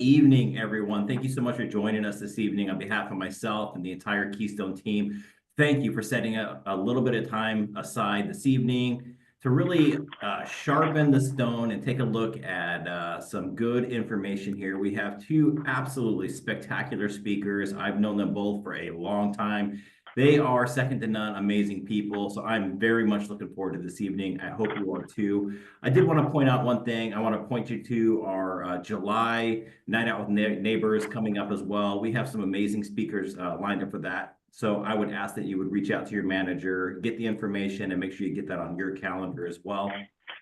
Evening, everyone. Thank you so much for joining us this evening on behalf of myself and the entire Keystone team. Thank you for setting a little bit of time aside this evening to really sharpen the stone and take a look at some good information here. We have two absolutely spectacular speakers. I've known them both for a long time. They are second to none, amazing people. So I'm very much looking forward to this evening. I hope you are too. I did want to point out one thing. I want to point you to our July Night Out with Neighbors coming up as well. We have some amazing speakers lined up for that. So I would ask that you would reach out to your manager, get the information, and make sure you get that on your calendar as well.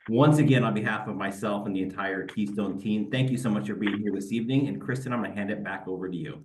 Once again, on behalf of myself and the entire Keystone team, thank you so much for being here this evening. And Kristen, I'm going to hand it back over to you.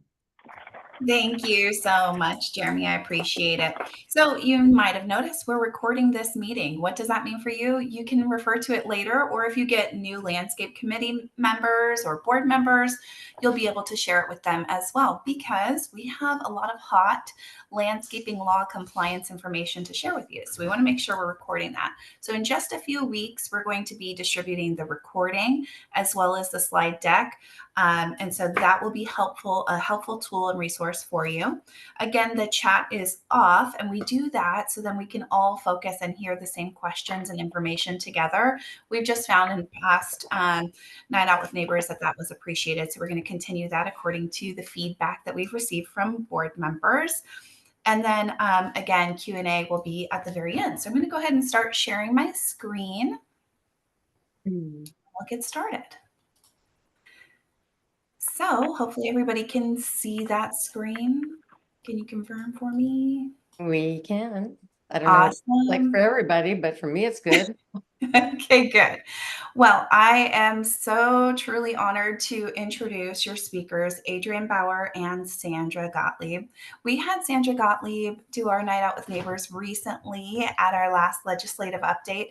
Thank you so much, Jeremy. I appreciate it. So you might have noticed we're recording this meeting. What does that mean for you? You can refer to it later, or if you get new landscape committee members or board members, you'll be able to share it with them as well, because we have a lot of hot landscaping law compliance information to share with you. So we want to make sure we're recording that. So in just a few weeks, we're going to be distributing the recording as well as the slide deck. And so that will be helpful, a helpful tool and resource for you. Again, the chat is off, and we do that so then we can all focus and hear the same questions and information together. We've just found in past Night Out with Neighbors that was appreciated. So we're going to continue that according to the feedback that we've received from board members. And then again, Q&A will be at the very end. So I'm going to go ahead and start sharing my screen. We'll get started. So hopefully everybody can see that screen. Can you confirm for me? We can. I don't know, like for everybody, but for me, it's good. Okay, good. Well, I am so truly honored to introduce your speakers, Adrianne Bauer and Sandra Gottlieb. We had Sandra Gottlieb do our Night Out with Neighbors recently at our last legislative update,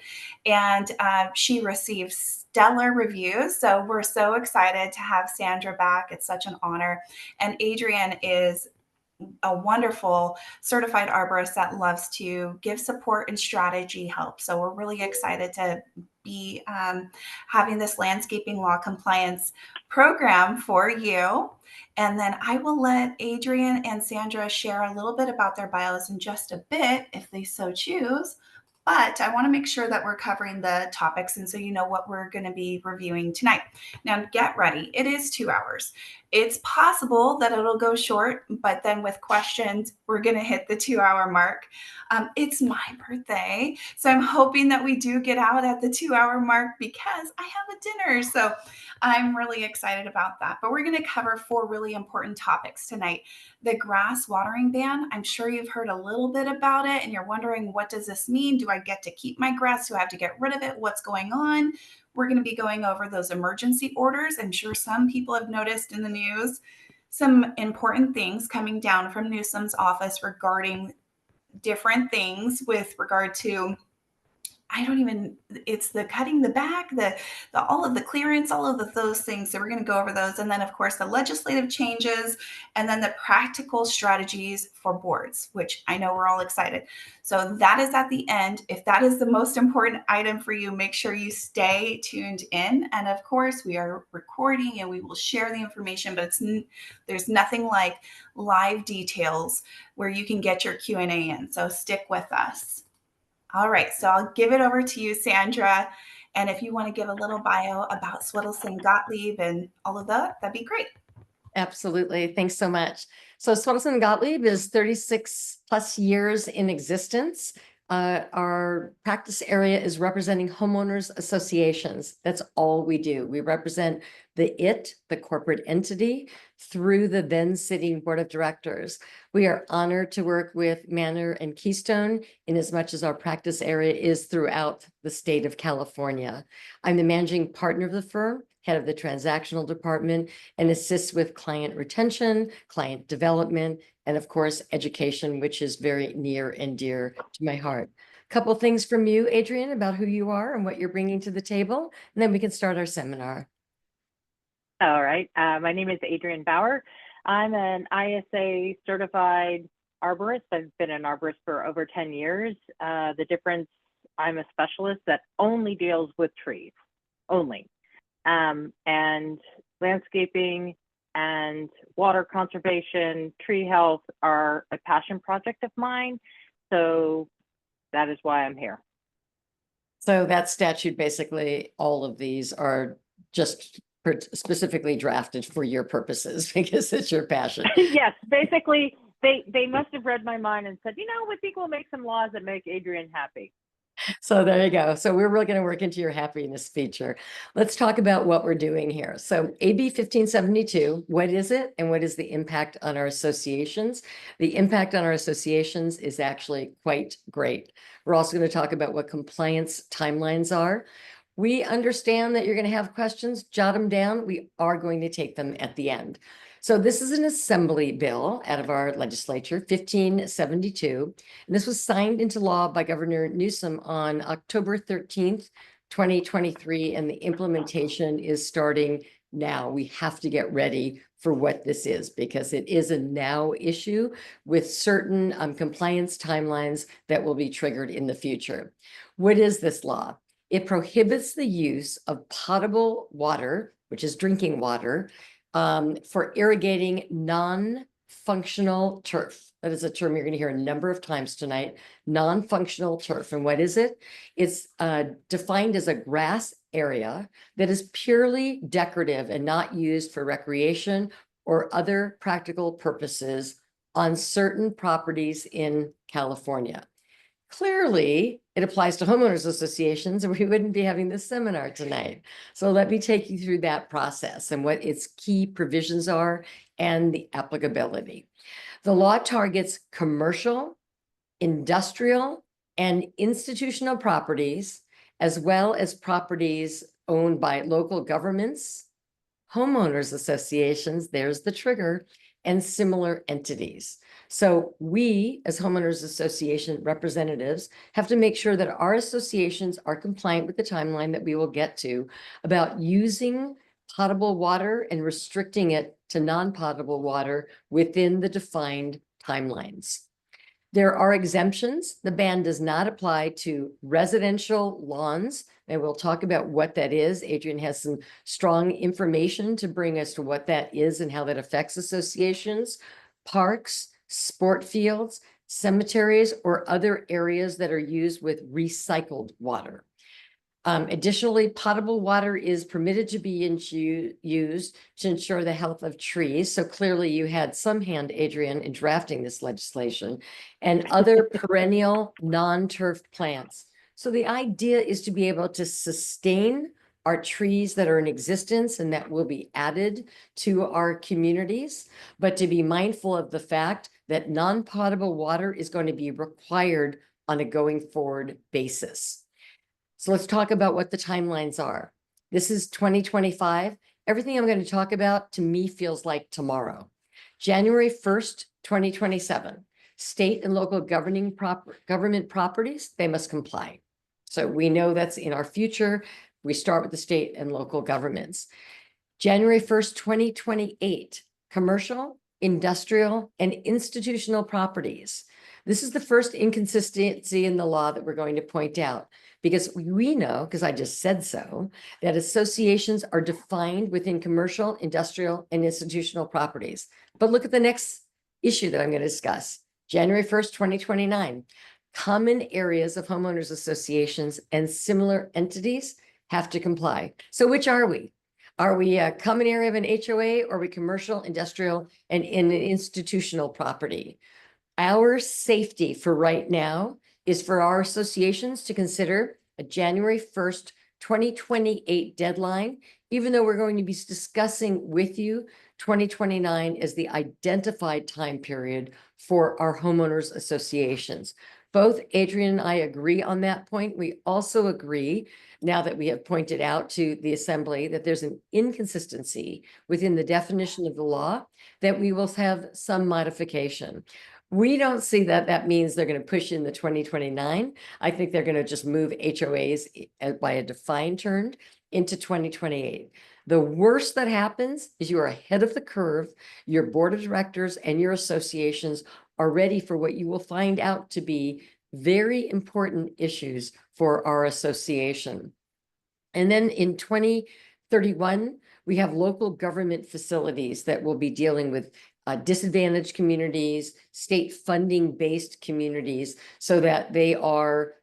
and she received stellar reviews. So we're so excited to have Sandra back. It's such an honor. And Adrianne is a wonderful certified arborist that loves to give support and strategy help. So we're really excited to be having this landscaping law compliance program for you. And then I will let Adrianne and Sandra share a little bit about their bios in just a bit, if they so choose. But I want to make sure that we're covering the topics, and so you know what we're going to be reviewing tonight. Now, get ready. It is 2 hours. It's possible that it'll go short, but then with questions, we're going to hit the 2-hour mark. It's my birthday, so I'm hoping that we do get out at the 2-hour mark because I have a dinner. So I'm really excited about that. But we're going to cover 4 really important topics tonight. The grass watering ban. I'm sure you've heard a little bit about it and you're wondering, what does this mean? Do I get to keep my grass? Do I have to get rid of it? What's going on? We're going to be going over those emergency orders. I'm sure some people have noticed in the news some important things coming down from Newsom's office regarding different things with regard to, it's the cutting the back, the all of the clearance, all of those things. So we're going to go over those. And then of course the legislative changes, and then the practical strategies for boards, which I know we're all excited. So that is at the end. If that is the most important item for you, make sure you stay tuned in. And of course we are recording and we will share the information, but there's nothing like live details where you can get your Q&A in. So stick with us. All right, so I'll give it over to you, Sandra. And if you want to give a little bio about Swittleson Gottlieb and all of that, that'd be great. Absolutely. Thanks so much. So Swittleson Gottlieb is 36 plus years in existence. Our practice area is representing homeowners associations. That's all we do. We represent the corporate entity, through the then sitting board of directors. We are honored to work with Manor and Keystone in as much as our practice area is throughout the state of California. I'm the managing partner of the firm, head of the transactional department, and assists with client retention, client development, and of course, education, which is very near and dear to my heart. A couple things from you, Adrianne, about who you are and what you're bringing to the table, and then we can start our seminar. All right. My name is Adrianne Bauer. I'm an ISA certified arborist. I've been an arborist for over 10 years. The difference, I'm a specialist that only deals with trees, only. And landscaping and water conservation, tree health are a passion project of mine. So that is why I'm here. So that statute, basically, all of these are just specifically drafted for your purposes because it's your passion. Yes, basically, they must have read my mind and said, you know, we think we'll make some laws that make Adrianne happy. So there you go. So we're really going to work into your happiness feature. Let's talk about what we're doing here. So AB 1572, what is it and what is the impact on our associations? The impact on our associations is actually quite great. We're also going to talk about what compliance timelines are. We understand that you're going to have questions, jot them down. We are going to take them at the end. So this is an assembly bill out of our legislature, 1572. And this was signed into law by Governor Newsom on October 13th, 2023, and the implementation is starting now. We have to get ready for what this is because it is a now issue with certain compliance timelines that will be triggered in the future. What is this law? It prohibits the use of potable water, which is drinking water, for irrigating non-functional turf. That is a term you're going to hear a number of times tonight, non-functional turf. And what is it? It's defined as a grass area that is purely decorative and not used for recreation or other practical purposes on certain properties in California. Clearly, it applies to homeowners associations, or we wouldn't be having this seminar tonight. So let me take you through that process and what its key provisions are and the applicability. The law targets commercial, industrial, and institutional properties, as well as properties owned by local governments, homeowners associations, there's the trigger, and similar entities. So we, as homeowners association representatives, have to make sure that our associations are compliant with the timeline that we will get to about using potable water and restricting it to non-potable water within the defined timelines. There are exemptions. The ban does not apply to residential lawns, and we'll talk about what that is. Adrianne has some strong information to bring us to what that is and how that affects associations, parks, sport fields, cemeteries, or other areas that are used with recycled water. Additionally, potable water is permitted to be used to ensure the health of trees. So clearly you had some hand, Adrianne, in drafting this legislation, and other perennial non-turf plants. So the idea is to be able to sustain our trees that are in existence and that will be added to our communities, but to be mindful of the fact that non-potable water is going to be required on a going forward basis. So let's talk about what the timelines are. This is 2025. Everything I'm going to talk about to me feels like tomorrow. January 1st, 2027, state and local government properties, they must comply. So we know that's in our future. We start with the state and local governments. January 1st, 2028, commercial, industrial, and institutional properties. This is the first inconsistency in the law that we're going to point out, because we know, because I just said so, that associations are defined within commercial, industrial, and institutional properties. But look at the next issue that I'm going to discuss. January 1st, 2029, common areas of homeowners associations and similar entities have to comply. So which are we? Are we a common area of an HOA, or are we commercial, industrial, and in an institutional property? Our safety for right now is for our associations to consider a January 1st, 2028 deadline, even though we're going to be discussing with you 2029 as the identified time period for our homeowners associations. Both Adrianne and I agree on that point. We also agree, now that we have pointed out to the assembly that there's an inconsistency within the definition of the law, that we will have some modification. We don't see that that means they're going to push in the 2029. I think they're going to just move HOAs by a defined term into 2028. The worst that happens is you are ahead of the curve. Your board of directors and your associations are ready for what you will find out to be very important issues for our association. And then in 2031, We have local government facilities that will be dealing with disadvantaged communities, state funding-based communities, so that they are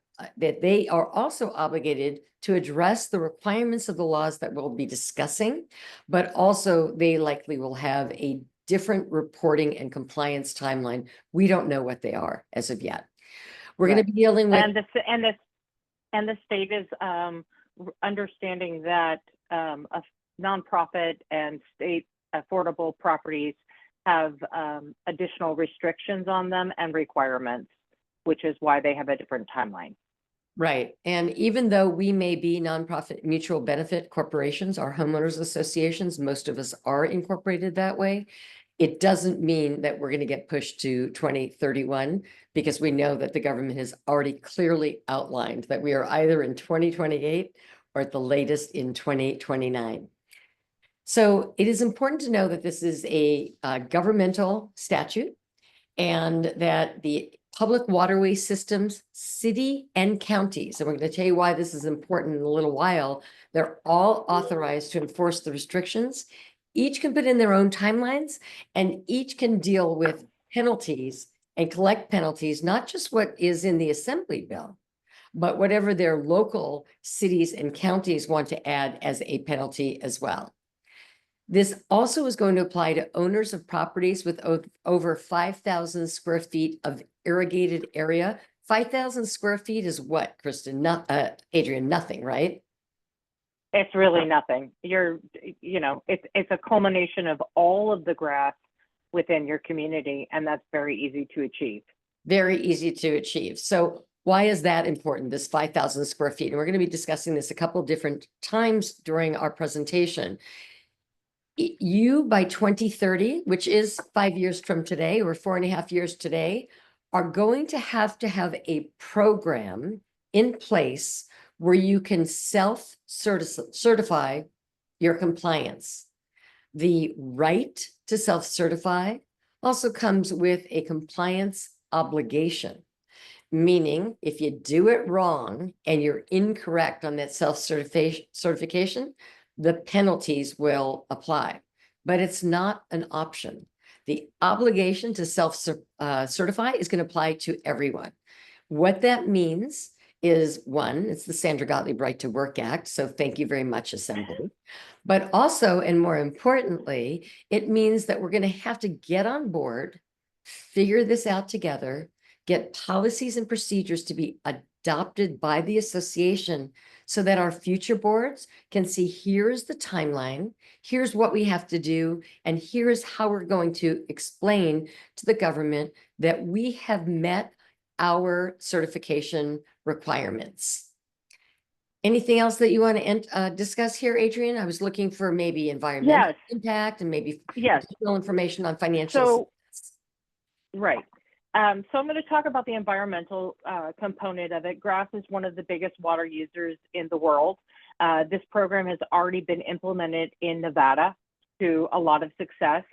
also obligated to address the requirements of the laws that we'll be discussing, but also they likely will have a different reporting and compliance timeline. We don't know what they are as of yet. We're going to be dealing with and the state is understanding that a nonprofit and state affordable properties have additional restrictions on them and requirements, which is why they have a different timeline. Right. And even though we may be nonprofit mutual benefit corporations, our homeowners associations, most of us are incorporated that way. It doesn't mean that we're going to get pushed to 2031, because we know that the government has already clearly outlined that we are either in 2028 or at the latest in 2029. So it is important to know that this is a governmental statute, and that the public waterway systems, city and counties, and we're going to tell you why this is important in a little while, they're all authorized to enforce the restrictions. Each can put in their own timelines, and each can deal with penalties and collect penalties, not just what is in the assembly bill, but whatever their local cities and counties want to add as a penalty as well. This also is going to apply to owners of properties with over 5,000 square feet of irrigated area. 5,000 square feet is what, Kristen? Not, Adrianne, nothing, right? It's really nothing. It's a culmination of all of the grass within your community, and that's very easy to achieve. Very easy to achieve. So why is that important, this 5,000 square feet? And we're going to be discussing this a couple different times during our presentation. You, by 2030, which is 5 years from today, or 4.5 years today, are going to have a program in place where you can self-certify your compliance. The right to self-certify also comes with a compliance obligation, meaning if you do it wrong and you're incorrect on that self-certification, the penalties will apply, but it's not an option. The obligation to self-certify is going to apply to everyone. What that means is, one, it's the Sandra Gottlieb Right to Work Act, so thank you very much, Assembly. But also, and more importantly, it means that we're going to have to get on board, figure this out together, get policies and procedures to be adopted by the association, so that our future boards can see, here's the timeline, here's what we have to do, and here's how we're going to explain to the government that we have met our certification requirements. Anything else that you want to discuss here, Adrianne? I was looking for maybe environmental impact and maybe additional information on financial. Right. So I'm going to talk about the environmental component of it. Grass is one of the biggest water users in the world. This program has already been implemented in Nevada to a lot of success.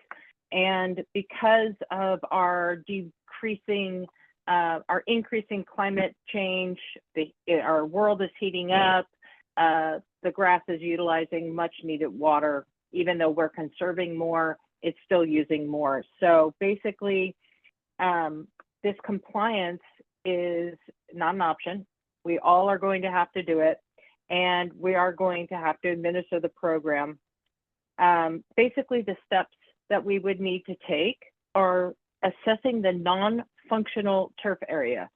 And because of our increasing climate change, our world is heating up, the grass is utilizing much needed water. Even though we're conserving more, it's still using more. So basically, this compliance is not an option. We all are going to have to do it, and we are going to have to administer the program. Basically, the steps that we would need to take are assessing the non-functional turf area.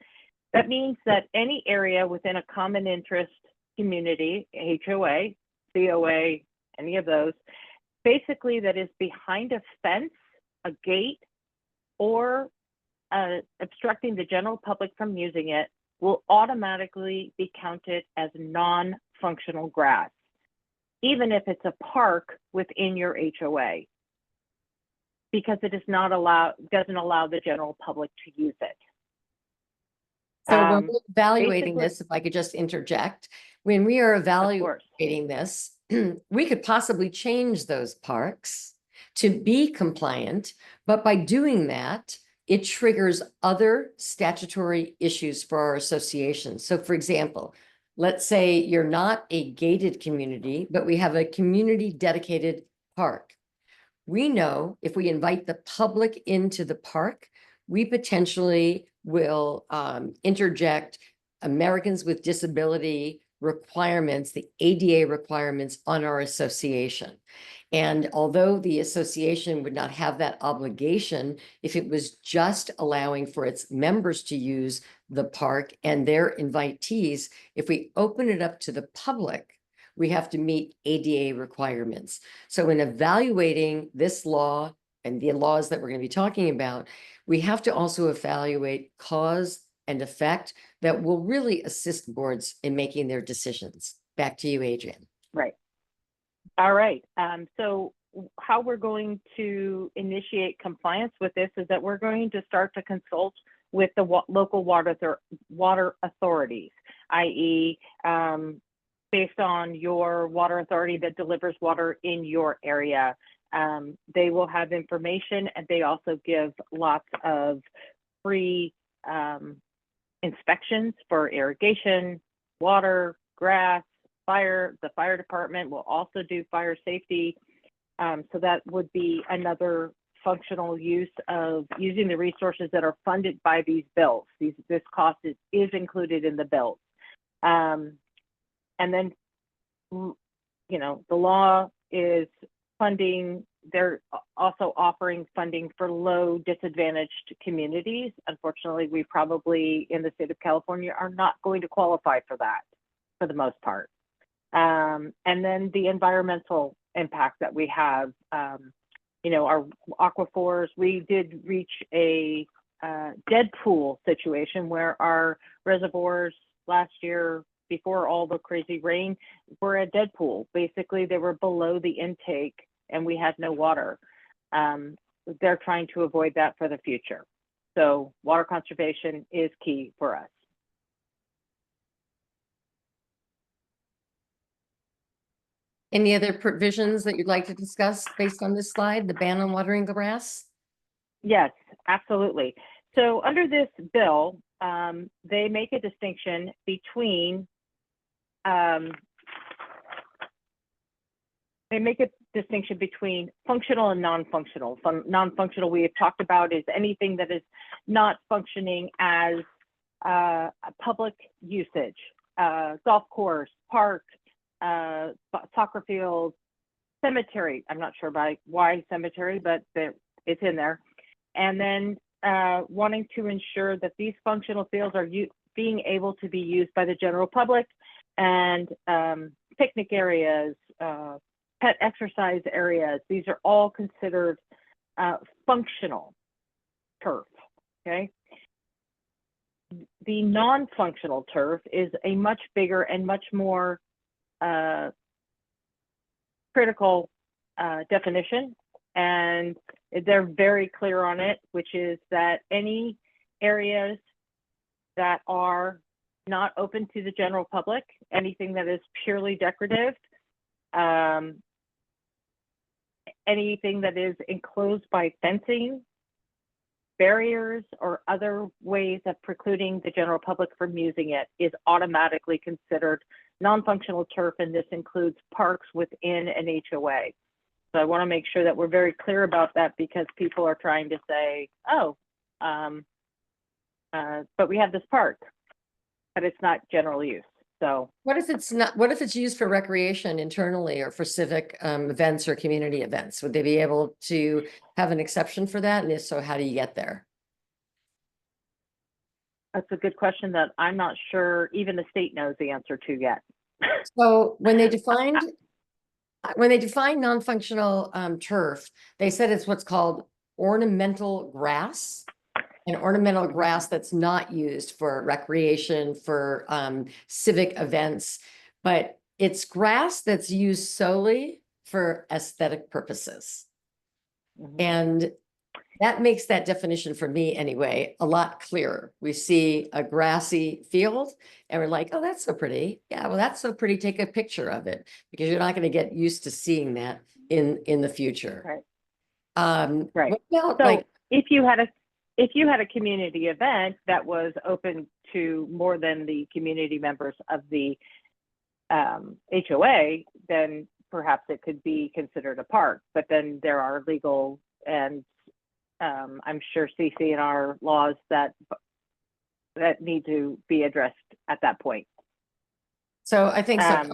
That means that any area within a common interest community, HOA, COA, any of those, basically that is behind a fence, a gate, or obstructing the general public from using it, will automatically be counted as non-functional grass, even if it's a park within your HOA, because it is not doesn't allow the general public to use it. So when we're evaluating this, if I could just interject, when we are evaluating this, we could possibly change those parks to be compliant, but by doing that, it triggers other statutory issues for our association. So for example, Let's say you're not a gated community, but we have a community dedicated park. We know if we invite the public into the park, we potentially will interject Americans with disability requirements, the ADA requirements on our association. And although the association would not have that obligation, if it was just allowing for its members to use the park and their invitees, if we open it up to the public, we have to meet ADA requirements. So in evaluating this law and the laws that we're going to be talking about, we have to also evaluate cause and effect that will really assist boards in making their decisions. Back to you, Adrianne. Right. All right. So how we're going to initiate compliance with this is that we're going to start to consult with the local water authorities, i.e., based on your water authority that delivers water in your area. They will have information, and they also give lots of free inspections for irrigation, water, grass, fire. The fire department will also do fire safety. So that would be another functional use of using the resources that are funded by these bills. This cost is included in the bills. And then, you know, the law is funding, they're also offering funding for low disadvantaged communities. Unfortunately, we probably in the state of California are not going to qualify for that for the most part. And then the environmental impact that we have, you know, our aquifers, we did reach a dead pool situation where our reservoirs last year, before all the crazy rain, were a dead pool. Basically, they were below the intake and we had no water. They're trying to avoid that for the future. So water conservation is key for us. Any other provisions that you'd like to discuss based on this slide, the ban on watering grass? Yes, absolutely. So under this bill, they make a distinction between functional and non-functional. Non-functional we have talked about is anything that is not functioning as a public usage, golf course, park, soccer field, cemetery. I'm not sure why cemetery, but it's in there. And then wanting to ensure that these functional fields are being able to be used by the general public, and picnic areas, pet exercise areas. These are all considered functional turf, okay? The non-functional turf is a much bigger and much more critical definition, and they're very clear on it, which is that any areas that are not open to the general public, anything that is purely decorative, anything that is enclosed by fencing, barriers, or other ways of precluding the general public from using it is automatically considered non-functional turf, and this includes parks within an HOA. So I want to make sure that we're very clear about that, because people are trying to say, oh, but we have this park, but it's not general use. So What if it's not, what if it's used for recreation internally or for civic events or community events? Would they be able to have an exception for that? And if so, how do you get there? that's a good question that I'm not sure even the state knows the answer to yet. So when they defined non-functional turf, they said it's what's called ornamental grass. An ornamental grass that's not used for recreation, for civic events, but it's grass that's used solely for aesthetic purposes. Mhm. And that makes that definition, for me anyway, a lot clearer. We see a grassy field and we're like, oh, that's so pretty. Yeah, well, that's so pretty. Take a picture of it, because you're not going to get used to seeing that in the future. Right. Right. What about So like, if you had if you had a community event that was open to more than the community members of the HOA, then perhaps it could be considered a park. But then there are legal and I'm sure CC&R laws that need to be addressed at that point. So I think so.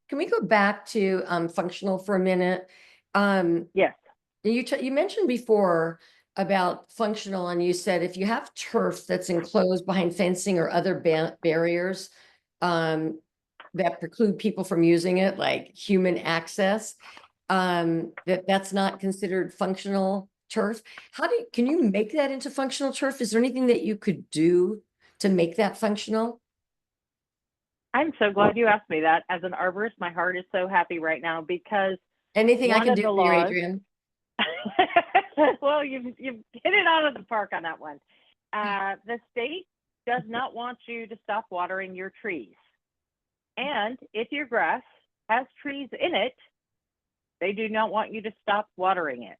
Can we go back to functional for a minute? Yes. You mentioned before about functional, and you said if you have turf that's enclosed behind fencing or other barriers that preclude people from using it, like human access, that's not considered functional turf. Can you make that into functional turf? Is there anything that you could do to make that functional? I'm so glad you asked me that. As an arborist, my heart is so happy right now because anything I can do for you, Adrianne. Well, you've hit it out of the park on that one. The state does not want you to stop watering your trees. And if your grass has trees in it, they do not want you to stop watering it.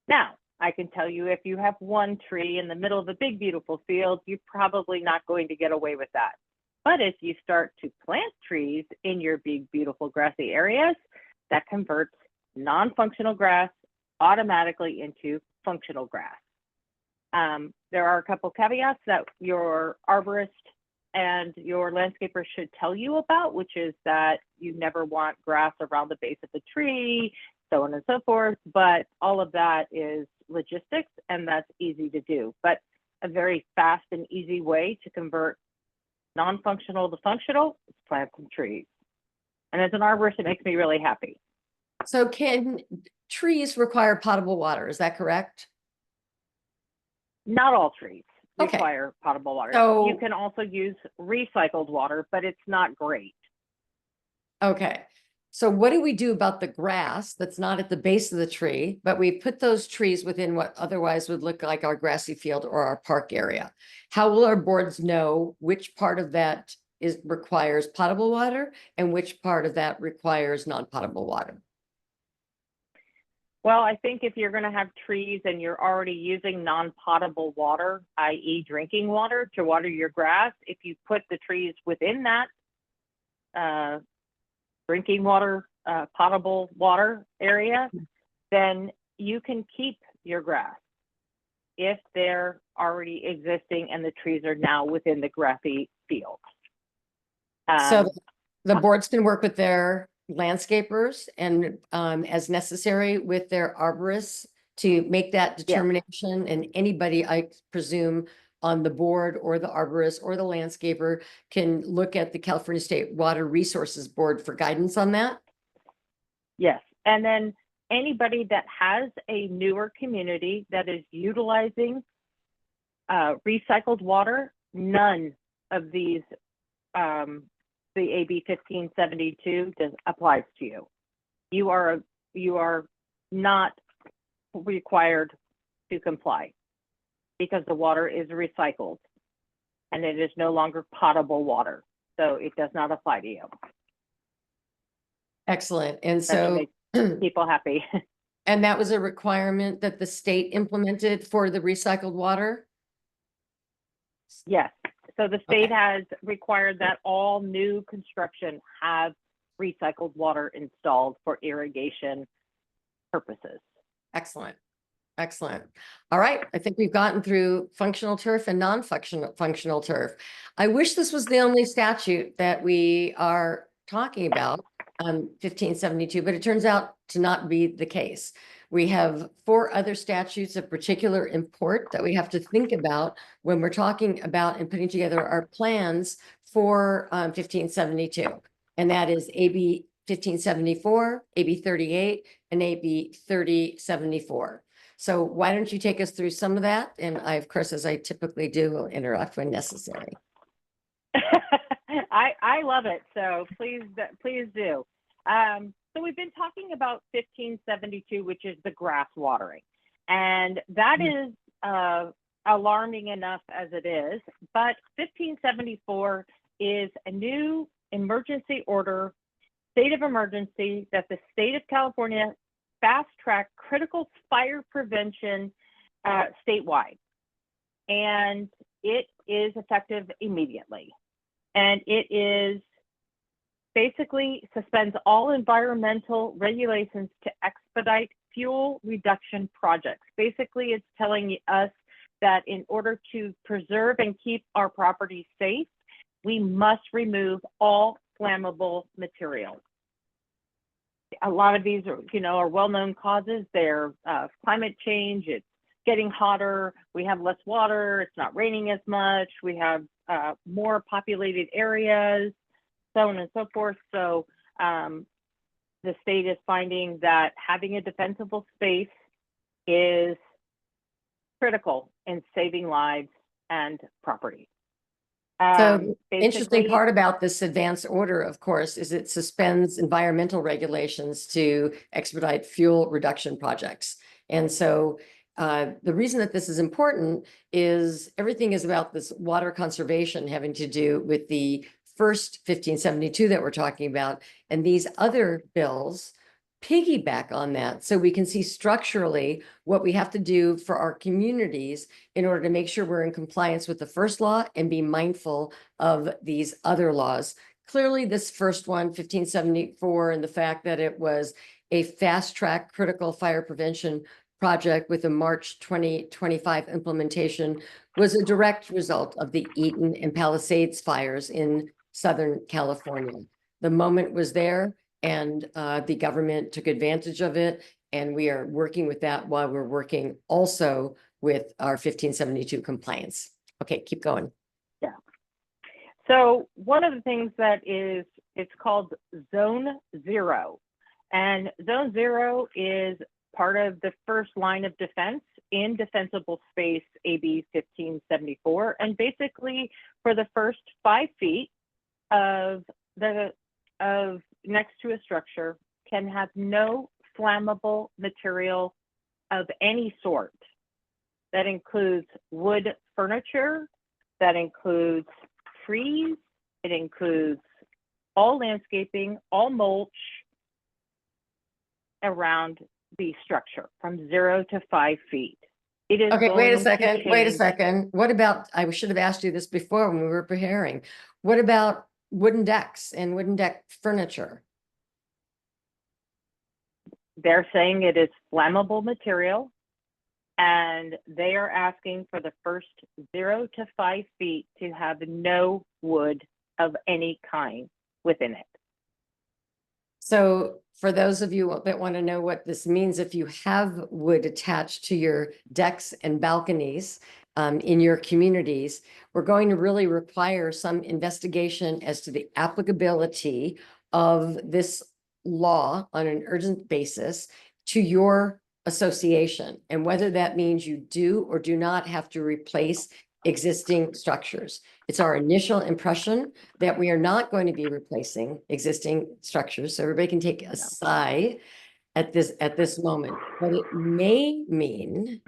Now, I can tell you if you have one tree in the middle of a big, beautiful field, you're probably not going to get away with that. But if you start to plant trees in your big, beautiful grassy areas, that converts non-functional grass automatically into functional grass. There are a couple caveats that your arborist and your landscaper should tell you about, which is that you never want grass around the base of the tree, so on and so forth. But all of that is logistics, and that's easy to do. But a very fast and easy way to convert non-functional to functional is plant some trees. And as an arborist, it makes me really happy. So can trees require potable water? Is that correct? Not all trees Okay. require potable water. So you can also use recycled water, but it's not great. okay. So what do we do about the grass that's not at the base of the tree, but we put those trees within what otherwise would look like our grassy field or our park area? How will our boards know which part of that requires potable water and which part of that requires non-potable water? Well, I think if you're going to have trees and you're already using non-potable water, i.e. drinking water, to water your grass, if you put the trees within that drinking water, potable water area, then you can keep your grass if they're already existing and the trees are now within the grassy field. So the boards can work with their landscapers and as necessary with their arborists to make that determination. And anybody, I presume, on the board or the arborist or the landscaper can look at the California State Water Resources Board for guidance on that? Yes. And then anybody that has a newer community that is utilizing recycled water, none of these, the AB 1572 applies to you. You are not required to comply because the water is recycled and it is no longer potable water. So it does not apply to you. Excellent. And That should so make people happy. and that was a requirement that the state implemented for the recycled water? Yes. So the state has required that all new construction have recycled water installed for irrigation purposes. Excellent. Excellent. All right. I think we've gotten through functional turf and non-functional turf. I wish this was the only statute that we are talking about, 1572, but it turns out to not be the case. We have 4 other statutes of particular import that we have to think about when we're talking about and putting together our plans for 1572. And that is AB 1574, AB 38, and AB 3074. So why don't you take us through some of that? And I, of course, as I typically do, will interrupt when necessary. I love it. So please do. So we've been talking about 1572, which is the grass watering. And that is alarming enough as it is. But 1574 is a new emergency order, state of emergency, that the state of California fast-track critical fire prevention statewide. and it is effective immediately. And it is basically suspends all environmental regulations to expedite fuel reduction projects. Basically, it's telling us that in order to preserve and keep our property safe, we must remove all flammable materials. A lot of these are well-known causes. They're climate change, it's getting hotter, we have less water, it's not raining as much, we have more populated areas, so on and so forth. So the state is finding that having a defensible space is critical in saving lives and property. So interesting part about this advance order, of course, is it suspends environmental regulations to expedite fuel reduction projects. And so the reason that this is important is everything is about this water conservation having to do with the first 1572 that we're talking about. And these other bills piggyback on that, so we can see structurally what we have to do for our communities in order to make sure we're in compliance with the first law and be mindful of these other laws. Clearly, this first one, 1574, and the fact that it was a fast-track critical fire prevention project with a March 2025 implementation was a direct result of the Eaton and Palisades fires in Southern California. The moment was there, and the government took advantage of it, and we are working with that while we're working also with our 1572 compliance. Okay, keep going. Yeah. So one of the things that is, it's called Zone Zero. And Zone Zero is part of the first line of defense in Defensible Space AB 1574. And basically for the first 5 feet of next to a structure can have no flammable material of any sort. That includes wood furniture, that includes trees, it includes all landscaping, all mulch around the structure from 0 to 5 feet. It is okay, wait a going second. What about, I should have asked you this before when we were preparing. What about wooden decks and wooden deck furniture? They're saying it is flammable material, and they are asking for the first 0 to 5 feet to have no wood of any kind within it. So for those of you that want to know what this means, if you have wood attached to your decks and balconies in your communities, we're going to really require some investigation as to the applicability of this law on an urgent basis to your association, and whether that means you do or do not have to replace existing structures. It's our initial impression that we are not going to be replacing existing structures, so everybody can take a sigh at this moment. But it may mean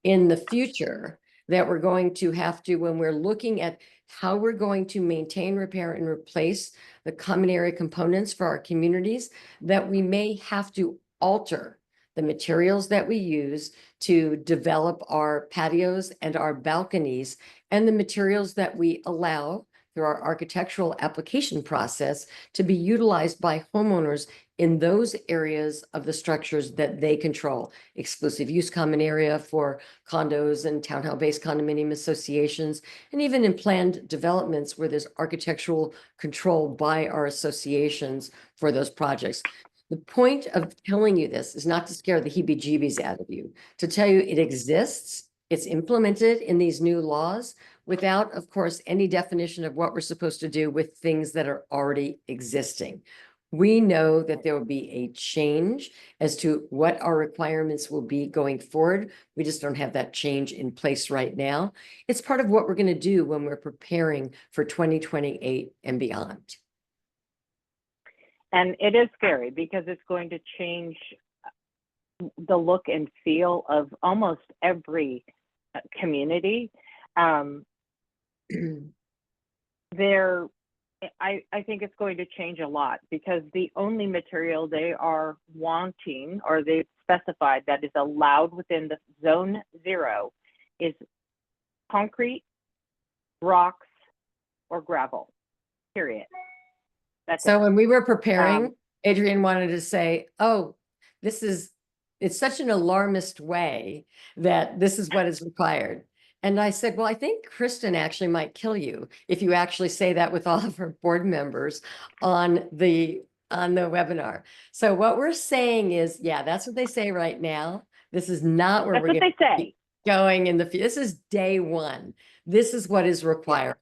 in the future that we're going to have to, when we're looking at how we're going to maintain, repair, and replace the common area components for our communities, that we may have to alter the materials that we use to develop our patios and our balconies, and the materials that we allow through our architectural application process to be utilized by homeowners in those areas of the structures that they control. Exclusive use common area for condos and townhouse-based condominium associations, and even in planned developments where there's architectural control by our associations for those projects. The point of telling you this is not to scare the heebie-jeebies out of you, to tell you it exists, it's implemented in these new laws without, of course, any definition of what we're supposed to do with things that are already existing. We know that there will be a change as to what our requirements will be going forward. We just don't have that change in place right now. It's part of what we're going to do when we're preparing for 2028 and beyond. And it is scary because it's going to change the look and feel of almost every community. I think it's going to change a lot because the only material they are wanting, or they've specified that is allowed within the Zone Zero, is concrete, rocks, or gravel, period. That's So it. when we were preparing, Adrienne wanted to say, oh, it's such an alarmist way that this is what is required. And I said, well, I think Kristen actually might kill you if you actually say that with all of her board members on the webinar. So what we're saying is, yeah, that's what they say right now. This is not where That's we're what going they to say. be going in the future. This is day one. This is what is required.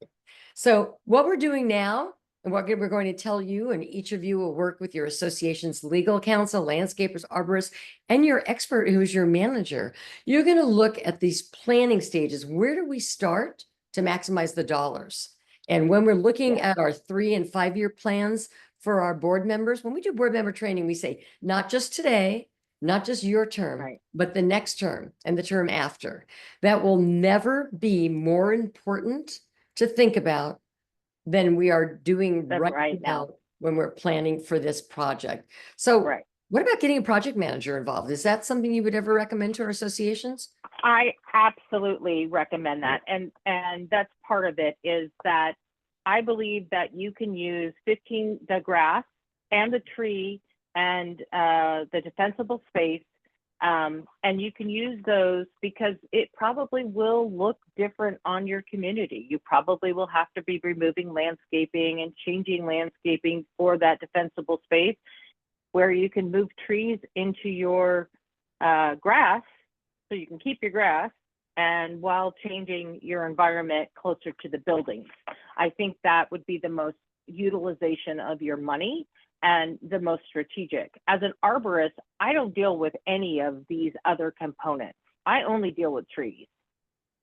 So what we're doing now, and what we're going to tell you, and each of you will work with your association's legal counsel, landscapers, arborists, and your expert who is your manager. You're going to look at these planning stages. Where do we start to maximize the dollars? And when we're looking at our 3 and 5 year plans for our board members, when we do board member training, we say, not just today, not just your term, Right. but the next term and the term after. That will never be more important to think about than we are doing Than right now when we're planning for this project. So Right. what about getting a project manager involved? Is that something you would ever recommend to our associations? I absolutely recommend that. And that's part of it, is that I believe that you can use the grass and the tree and the defensible space, and you can use those because it probably will look different on your community. You probably will have to be removing landscaping and changing landscaping for that defensible space, where you can move trees into your grass, so you can keep your grass, and while changing your environment closer to the buildings. I think that would be the most utilization of your money and the most strategic. As an arborist, I don't deal with any of these other components. I only deal with trees.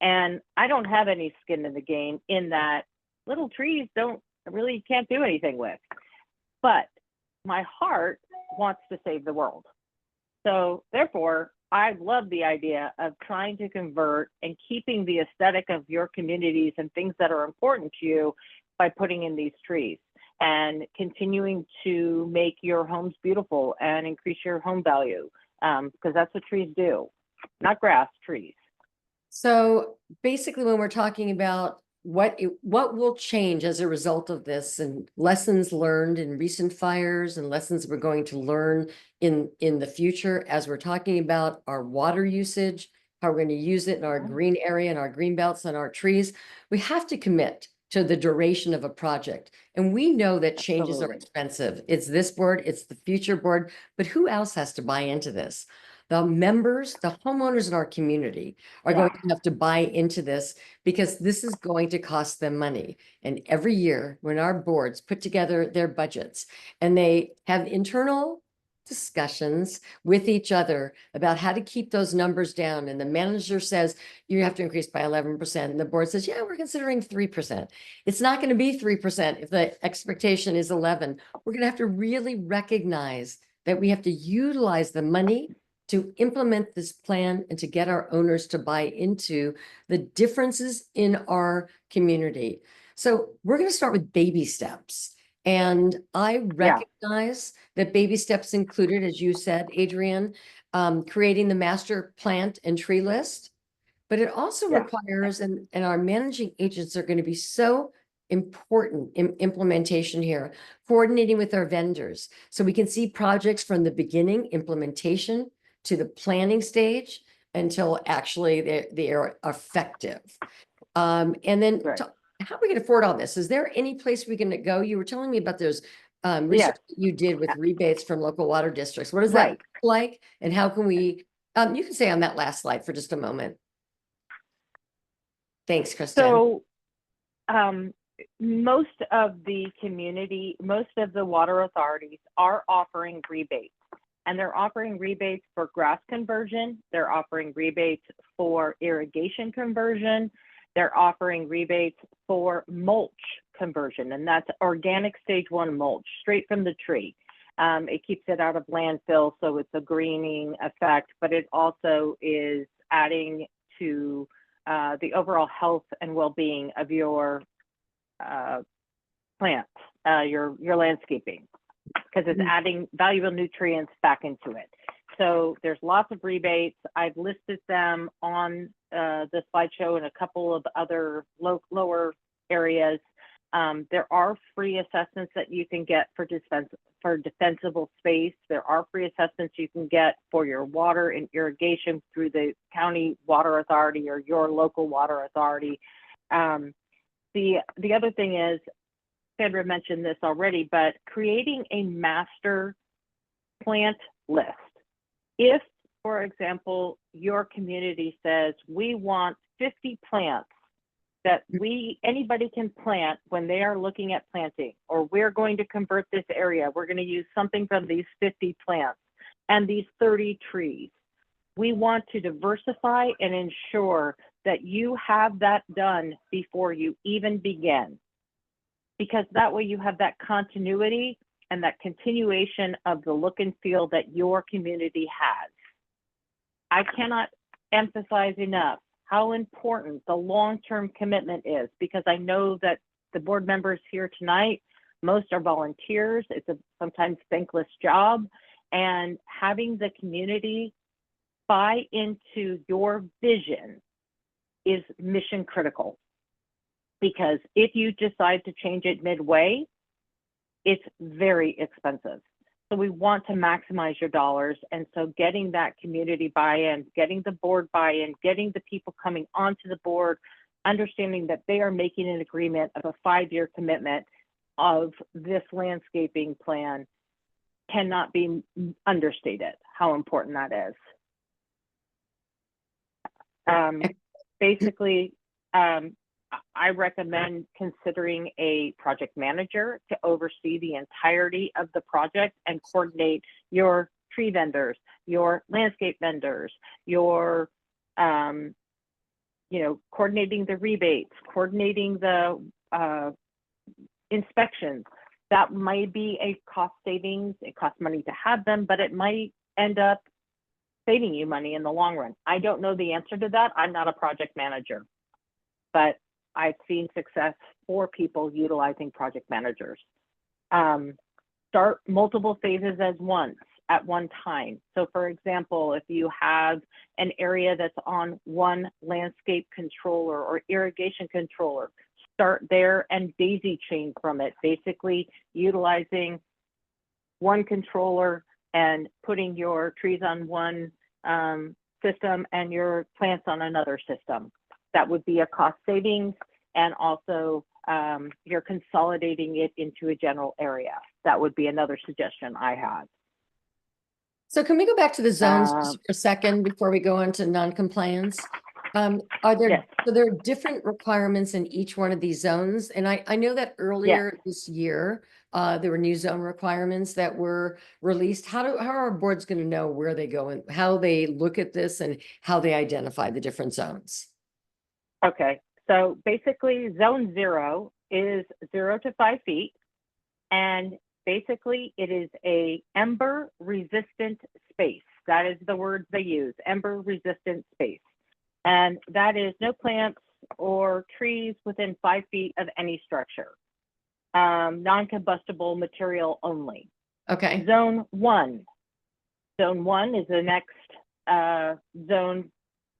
And I don't have any skin in the game, in that little trees can't do anything with. But my heart wants to save the world. So therefore, I love the idea of trying to convert and keeping the aesthetic of your communities and things that are important to you by putting in these trees and continuing to make your homes beautiful and increase your home value, because that's what trees do, not grass, trees. So basically, when we're talking about what will change as a result of this, and lessons learned in recent fires and lessons we're going to learn in the future, as we're talking about our water usage, how we're going to use it in our green area and our green belts and our trees, we have to commit to the duration of a project. And we know that changes are expensive. It's this board, it's the future board, but who else has to buy into this? The members, the homeowners in our community are going to have to buy into this, because this is going to cost them money. And every year when our boards put together their budgets and they have internal discussions with each other about how to keep those numbers down, and the manager says you have to increase by 11%, and the board says, yeah, we're considering 3%. It's not going to be 3% if the expectation is 11. We're going to have to really recognize that we have to utilize the money to implement this plan and to get our owners to buy into the differences in our community. So we're going to start with baby steps. And I recognize that baby steps included, as you said, Adrienne, creating the master plant and tree list. But it also requires, and our managing agents are going to be so important in implementation here, coordinating with our vendors so we can see projects from the beginning, implementation, to the planning stage, until actually they are effective. And then how are we going to afford all this? Is there any place we can go? You were telling me about those research that you did with rebates from local water districts. What does that look like? And how can we, you can say on that last slide for just a moment. Thanks, Kristen. So most of the water authorities are offering rebates. And they're offering rebates for grass conversion. They're offering rebates for irrigation conversion. They're offering rebates for mulch conversion. And that's organic stage 1 mulch, straight from the tree. It keeps it out of landfill, so it's a greening effect, but it also is adding to the overall health and well-being of your plants, your landscaping, because it's adding valuable nutrients back into it. So there's lots of rebates. I've listed them on the slideshow and a couple of other lower areas, there are free assessments that you can get for defensible space. There are free assessments you can get for your water and irrigation through the county water authority or your local water authority. The other thing is, Sandra mentioned this already, but creating a master plant list. If, for example, your community says we want 50 plants that anybody can plant when they are looking at planting, or we're going to convert this area, we're going to use something from these 50 plants and these 30 trees. We want to diversify and ensure that you have that done before you even begin, because that way you have that continuity and that continuation of the look and feel that your community has. I cannot emphasize enough how important the long-term commitment is, because I know that the board members here tonight, most are volunteers. It's a sometimes thankless job, and having the community buy into your vision is mission critical, because if you decide to change it midway, it's very expensive. So we want to maximize your dollars. And so getting that community buy-in, getting the board buy-in, getting the people coming onto the board, understanding that they are making an agreement of a 5-year commitment of this landscaping plan cannot be understated how important that is. Basically, I recommend considering a project manager to oversee the entirety of the project and coordinate your tree vendors, your landscape vendors, your, coordinating the rebates, coordinating the inspections. That might be a cost savings. It costs money to have them, but it might end up saving you money in the long run. I don't know the answer to that. I'm not a project manager, but I've seen success for people utilizing project managers. Start multiple phases at one time. So for example, if you have an area that's on one landscape controller or irrigation controller, start there and daisy chain from it, basically utilizing one controller and putting your trees on one system and your plants on another system. That would be a cost savings, and also you're consolidating it into a general area. That would be another suggestion I have. So can we go back to the zones just for a second before we go on to non-compliance? Are there, Yes. so there are different requirements in each one of these zones? And I know that earlier this year, there were new zone requirements that were released. How are our boards going to know where they go and how they look at this and how they identify the different zones? Okay, so basically zone 0 is 0 to 5 feet. And basically it is a ember resistant space. That is the word they use, ember resistant space. And that is no plants or trees within 5 feet of any structure. Non-combustible material only. Okay. Zone 1 is the next zone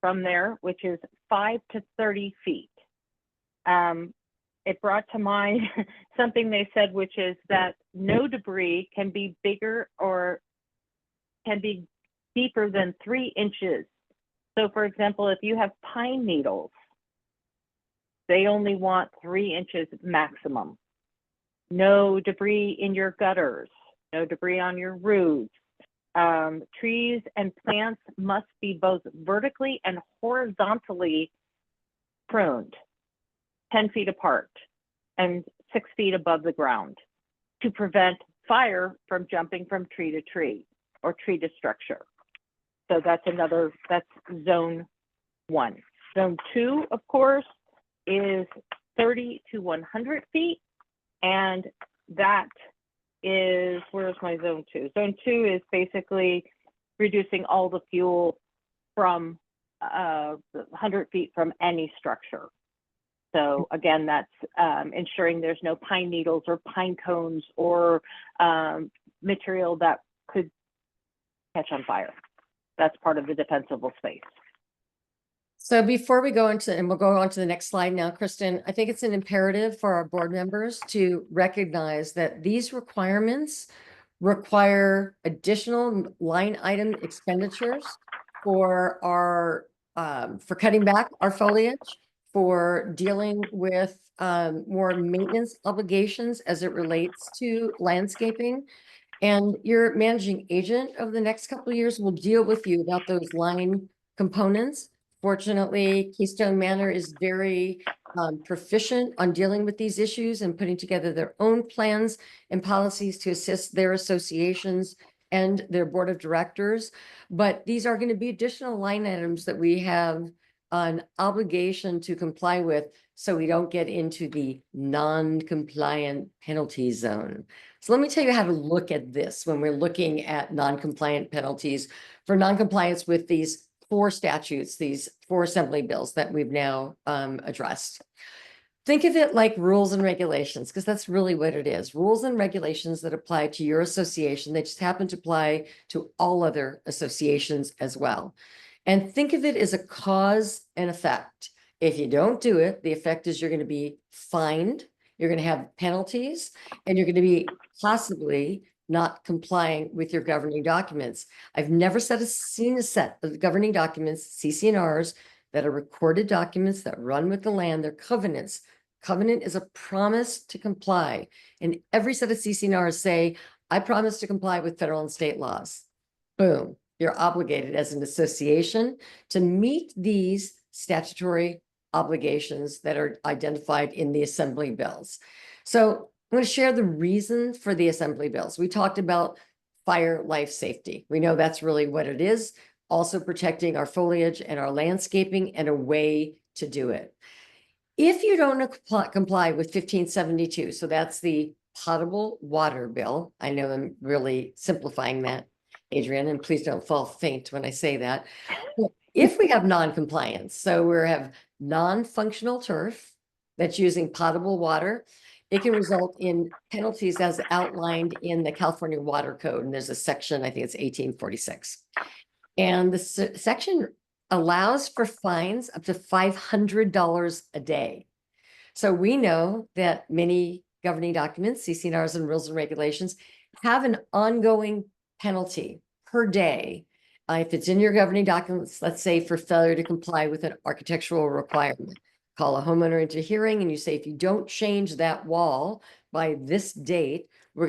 from there, which is 5 to 30 feet. It brought to mind something they said, which is that no debris can be bigger or can be deeper than 3 inches. So for example, if you have pine needles, they only want 3 inches maximum. No debris in your gutters, no debris on your roofs. Trees and plants must be both vertically and horizontally pruned, 10 feet apart and 6 feet above the ground to prevent fire from jumping from tree to tree or tree to structure. So that's zone 1. Zone 2, of course, is 30 to 100 feet. And that is, where's my zone 2? Zone 2 is basically reducing all the fuel from 100 feet from any structure. So again, that's ensuring there's no pine needles or pine cones or material that could catch on fire. That's part of the defensible space. So before we go into, and we'll go on to the next slide now, Kristen, I think it's an imperative for our board members to recognize that these requirements require additional line item expenditures for our, for cutting back our foliage, for dealing with more maintenance obligations as it relates to landscaping. And your managing agent over the next couple of years will deal with you about those line components. Fortunately, Keystone Manor is very proficient on dealing with these issues and putting together their own plans and policies to assist their associations and their board of directors. But these are going to be additional line items that we have an obligation to comply with, so we don't get into the non-compliant penalty zone. So let me tell you how to look at this when we're looking at non-compliant penalties for non-compliance with these 4 statutes, these 4 assembly bills that we've now addressed. Think of it like rules and regulations, because that's really what it is. Rules and regulations that apply to your association. They just happen to apply to all other associations as well. And think of it as a cause and effect. If you don't do it, the effect is you're going to be fined, you're going to have penalties, and you're going to be possibly not complying with your governing documents. I've never seen a set of governing documents, CC&Rs, that are recorded documents that run with the land. They're covenants. Covenant is a promise to comply. And every set of CC&Rs say, I promise to comply with federal and state laws. Boom. You're obligated as an association to meet these statutory obligations that are identified in the assembly bills. So I'm going to share the reason for the assembly bills. We talked about fire, life safety. We know that's really what it is. Also protecting our foliage and our landscaping, and a way to do it. If you don't comply with 1572, so that's the potable water bill. I know I'm really simplifying that, Adrienne, and please don't fall faint when I say that. If we have non-compliance, so we have non-functional turf that's using potable water, it can result in penalties as outlined in the California Water Code. And there's a section, I think it's 1846. And the section allows for fines up to $500 a day. So we know that many governing documents, CC&Rs and rules and regulations, have an ongoing penalty per day. If it's in your governing documents, let's say for failure to comply with an architectural requirement, call a homeowner into hearing and you say, if you don't change that wall by this date, we're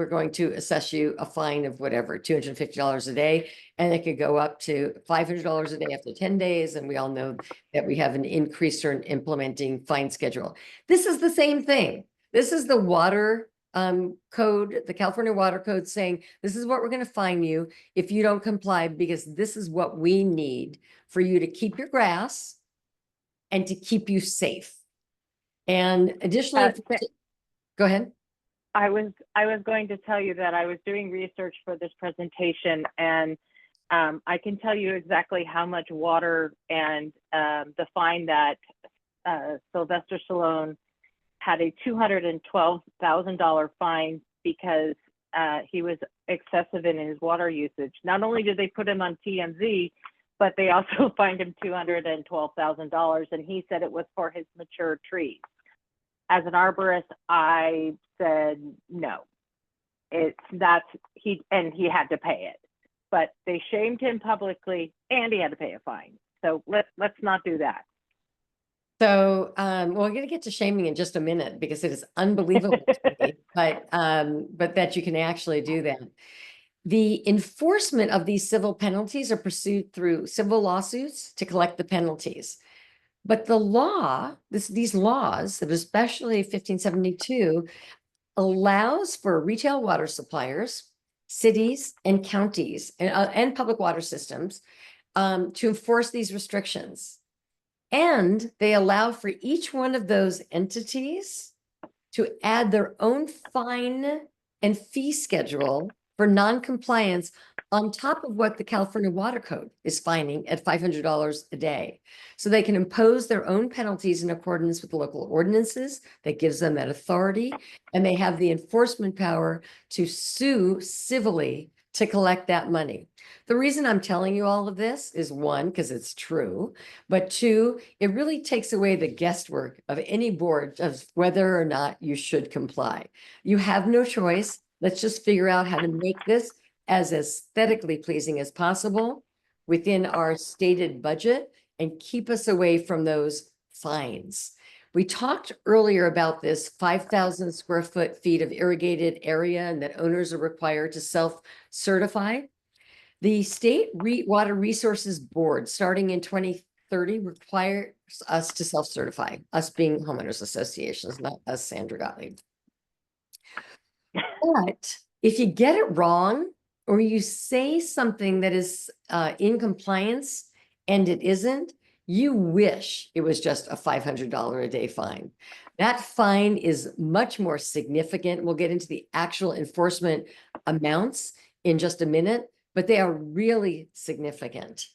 going to assess you a fine of whatever, $250 a day. And it could go up to $500 a day after 10 days. And we all know that we have an increase or an implementing fine schedule. This is the same thing. This is the water code, the California Water Code, saying this is what we're going to fine you if you don't comply, because this is what we need for you to keep your grass and to keep you safe. And additionally, go ahead. I was going to tell you that I was doing research for this presentation, and I can tell you exactly how much water and the fine that Sylvester Stallone had a $212,000 fine because he was excessive in his water usage. Not only did they put him on TMZ, but they also fined him $212,000, and he said it was for his mature trees. As an arborist, I said no. He had to pay it, but they shamed him publicly, and he had to pay a fine. So let's not do that. So, well, we're going to get to shaming in just a minute, because it is unbelievable to me, but that you can actually do that. The enforcement of these civil penalties are pursued through civil lawsuits to collect the penalties. But the law, these laws, especially 1572, allows for retail water suppliers, cities and counties, and public water systems to enforce these restrictions. And they allow for each one of those entities to add their own fine and fee schedule for non-compliance on top of what the California Water Code is fining at $500 a day. So they can impose their own penalties in accordance with the local ordinances that gives them that authority. And they have the enforcement power to sue civilly to collect that money. The reason I'm telling you all of this is one, because it's true, but two, it really takes away the guesswork of any board of whether or not you should comply. You have no choice. Let's just figure out how to make this as aesthetically pleasing as possible within our stated budget and keep us away from those fines. We talked earlier about this 5,000 square feet of irrigated area and that owners are required to self-certify. The State Water Resources Board, starting in 2030, requires us to self-certify, us being homeowners associations, not us, Sandra Gottlieb. But if you get it wrong, or you say something that is in compliance and it isn't, you wish it was just a $500 a day fine. That fine is much more significant. We'll get into the actual enforcement amounts in just a minute, but they are really significant.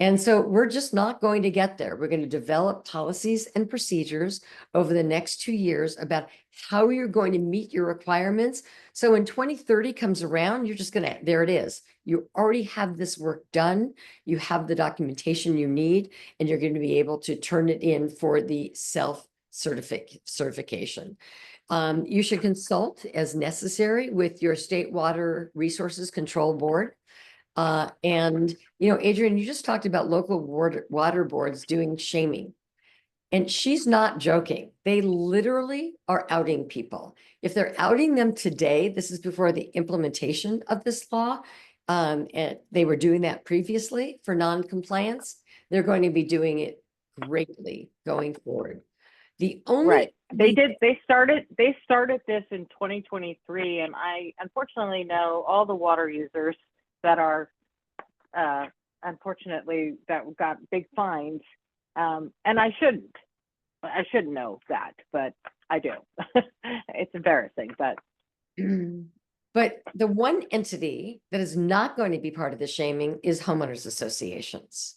And so we're just not going to get there. We're going to develop policies and procedures over the next 2 years about how you're going to meet your requirements. So when 2030 comes around, you're just going to, there it is. You already have this work done. You have the documentation you need, and you're going to be able to turn it in for the certification. You should consult as necessary with your State Water Resources Control Board. And, you know, Adrianne, you just talked about local water boards doing shaming. And she's not joking. They literally are outing people. If they're outing them today, this is before the implementation of this law, and they were doing that previously for non-compliance, they're going to be doing it greatly going forward. The only Right. They started this in 2023, and I unfortunately know all the water users that are unfortunately that got big fines. And I shouldn't know that, but I do. It's embarrassing, but But the one entity that is not going to be part of the shaming is homeowners associations.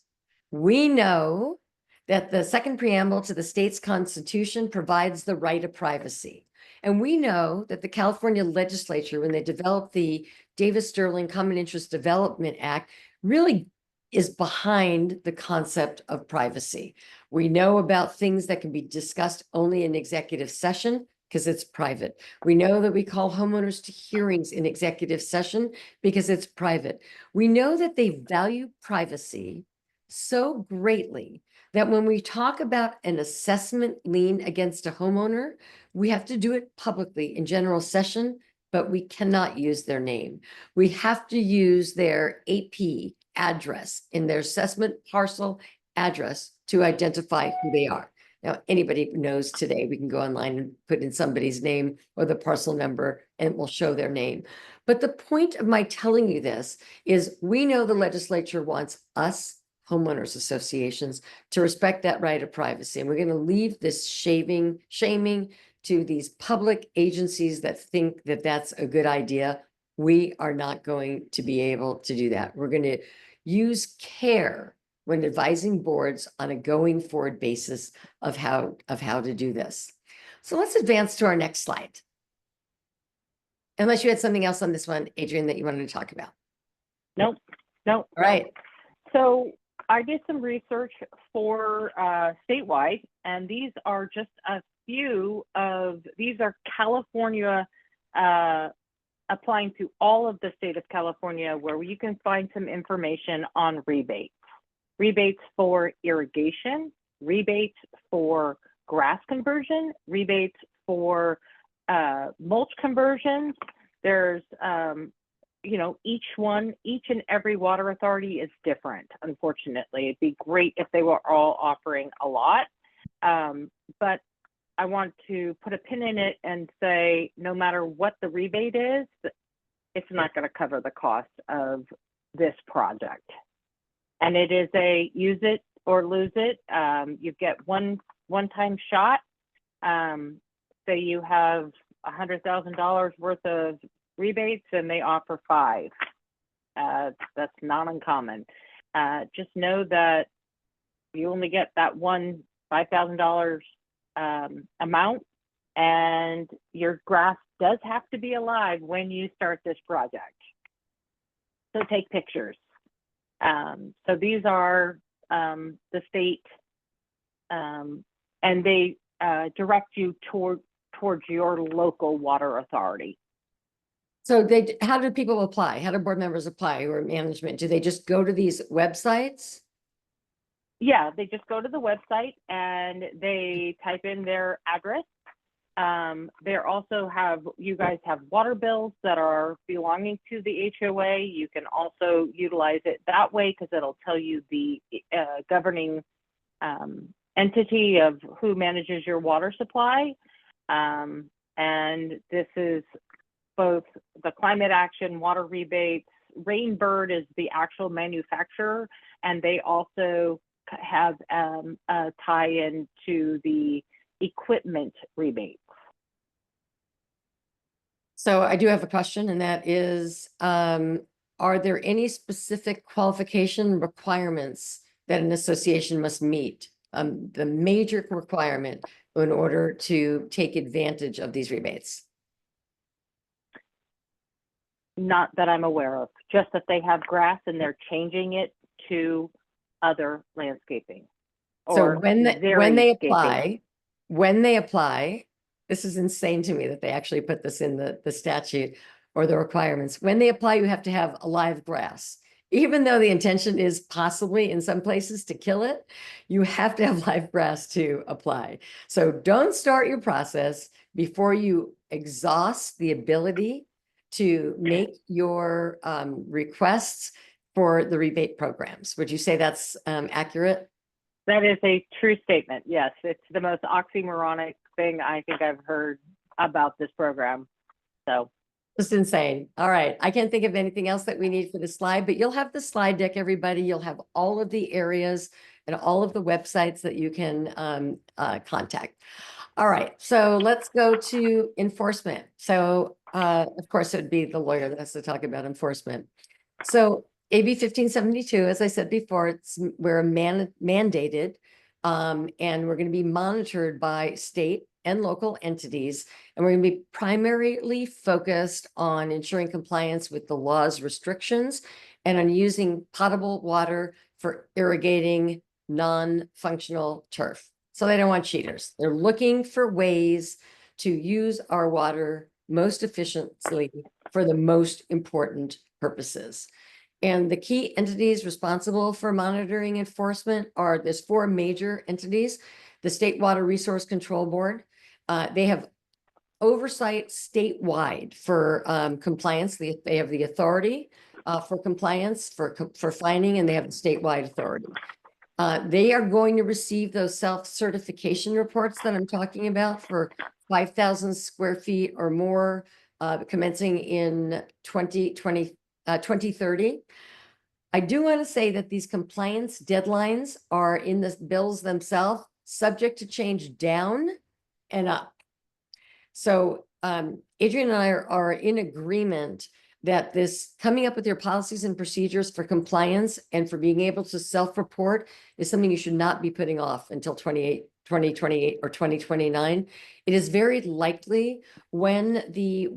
We know that the second preamble to the state's constitution provides the right of privacy. And we know that the California legislature, when they developed the Davis-Sterling Common Interest Development Act, really is behind the concept of privacy. We know about things that can be discussed only in executive session because it's private. We know that we call homeowners to hearings in executive session because it's private. We know that they value privacy so greatly that when we talk about an assessment lien against a homeowner, we have to do it publicly in general session, but we cannot use their name. We have to use their AP address in their assessment parcel address to identify who they are. Now, anybody knows today, we can go online and put in somebody's name or the parcel number and it will show their name. But the point of my telling you this is we know the legislature wants us, homeowners associations, to respect that right of privacy. And we're going to leave this shaming to these public agencies that think that that's a good idea. We are not going to be able to do that. We're going to use care when advising boards on a going forward basis of how to do this. So let's advance to our next slide. Unless you had something else on this one, Adrianne, that you wanted to talk about. Nope. All right. So I did some research for statewide, and these are just a few of, these are California, applying to all of the state of California, where you can find some information on rebates. Rebates for irrigation, rebates for grass conversion, rebates for mulch conversions. There's, you know, each and every water authority is different, unfortunately. It'd be great if they were all offering a lot. But I want to put a pin in it and say, no matter what the rebate is, it's not going to cover the cost of this project. And it is a use it or lose it. You get one-time shot. Say you have $100,000 worth of rebates and they offer 5. That's not uncommon. Just know that you only get that one $5,000 amount, and your grass does have to be alive when you start this project. So take pictures. So these are the state, and they direct you towards your local water authority. So how do people apply? How do board members apply or management? Do they just go to these websites? Yeah, they just go to the website and they type in their address. You guys have water bills that are belonging to the HOA. You can also utilize it that way because it'll tell you the governing entity of who manages your water supply. And this is both the climate action, water rebates. Rainbird is the actual manufacturer, and they also have a tie-in to the equipment rebates. So I do have a question, and that is, are there any specific qualification requirements that an association must meet? The major requirement in order to take advantage of these rebates? Not that I'm aware of, just that they have grass and they're changing it to other landscaping. So when they apply, this is insane to me that they actually put this in the statute or the requirements. When they apply, you have to have a live grass. Even though the intention is possibly in some places to kill it, you have to have live grass to apply. So don't start your process before you exhaust the ability to make your requests for the rebate programs. Would you say that's accurate? That is a true statement. Yes, it's the most oxymoronic thing I think I've heard about this program. So just insane. All right. I can't think of anything else that we need for the slide, but you'll have the slide deck, everybody. You'll have all of the areas and all of the websites that you can contact. All right. So let's go to enforcement. So of course, it would be the lawyer that has to talk about enforcement. So AB 1572, as I said before, we're mandated, and we're going to be monitored by state and local entities, and we're going to be primarily focused on ensuring compliance with the law's restrictions and on using potable water for irrigating non-functional turf. So they don't want cheaters. They're looking for ways to use our water most efficiently for the most important purposes. And the key entities responsible for monitoring enforcement are, there's 4 major entities. The State Water Resource Control Board. They have oversight statewide for compliance. They have the authority for compliance, for fining, and they have the statewide authority. They are going to receive those self-certification reports that I'm talking about for 5,000 square feet or more, commencing in 2030. I do want to say that these compliance deadlines are in the bills themselves, subject to change down and up. So Adrianne and I are in agreement that this coming up with your policies and procedures for compliance and for being able to self-report is something you should not be putting off until 2028 or 2029. It is very likely when the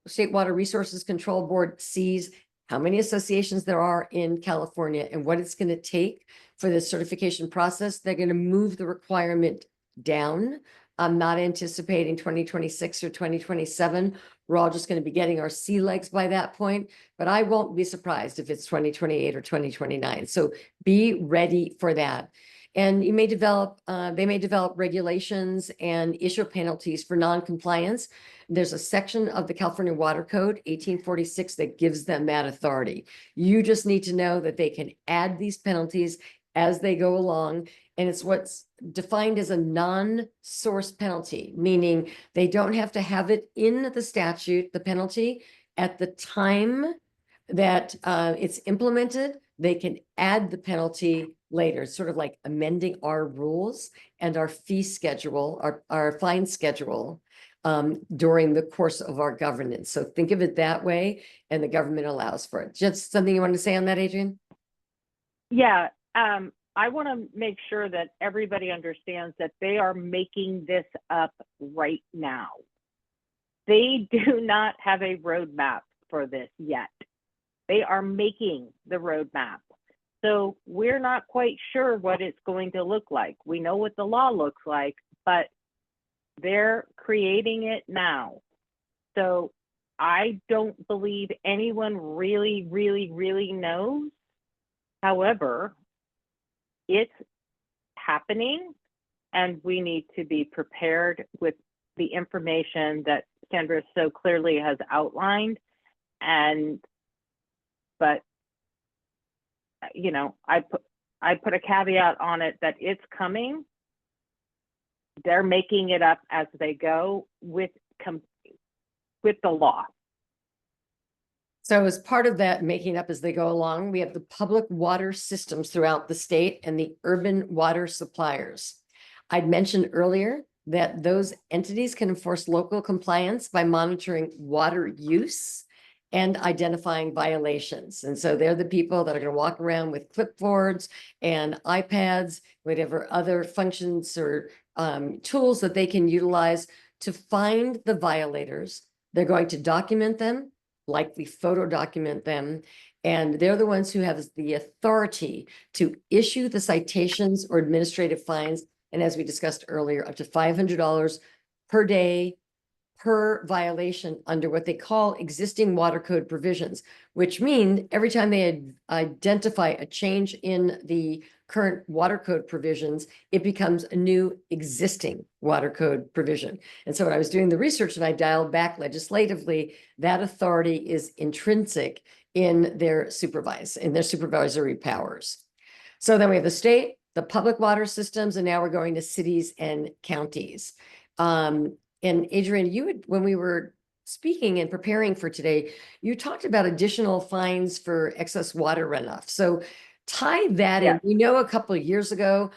State Water Resources Control Board sees how many associations there are in California and what it's going to take for the certification process, they're going to move the requirement down. I'm not anticipating 2026 or 2027. We're all just going to be getting our sea legs by that point, but I won't be surprised if it's 2028 or 2029. So be ready for that. And you may develop, they may develop regulations and issue penalties for non-compliance. There's a section of the California Water Code, 1846, that gives them that authority. You just need to know that they can add these penalties as they go along. And it's what's defined as a non-source penalty, meaning they don't have to have it in the statute, the penalty, at the time that it's implemented. They can add the penalty later. It's sort of like amending our rules and our fee schedule, our fine schedule during the course of our governance. So think of it that way, and the government allows for it. Just something you want to say on that, Adrianne? Yeah. I want to make sure that everybody understands that they are making this up right now. They do not have a roadmap for this yet. They are making the roadmap. So we're not quite sure what it's going to look like. We know what the law looks like, but they're creating it now. So I don't believe anyone really, really, really knows. However, it's happening, and we need to be prepared with the information that Sandra so clearly has outlined. But you know, I put a caveat on it that it's coming. They're making it up as they go with the law. So as part of that making up as they go along, we have the public water systems throughout the state and the urban water suppliers. I'd mentioned earlier that those entities can enforce local compliance by monitoring water use and identifying violations. And so they're the people that are going to walk around with clipboards and iPads, whatever other functions or tools that they can utilize to find the violators. They're going to document them, likely photo document them, and they're the ones who have the authority to issue the citations or administrative fines. And as we discussed earlier, up to $500 per day per violation under what they call existing water code provisions, which mean every time they identify a change in the current water code provisions, it becomes a new existing water code provision. And so when I was doing the research and I dialed back legislatively, that authority is intrinsic in their supervisory powers. So then we have the state, the public water systems, and now we're going to cities and counties. And Adrianne, when we were speaking and preparing for today, you talked about additional fines for excess water runoff. So tie that in. We know a couple of years ago,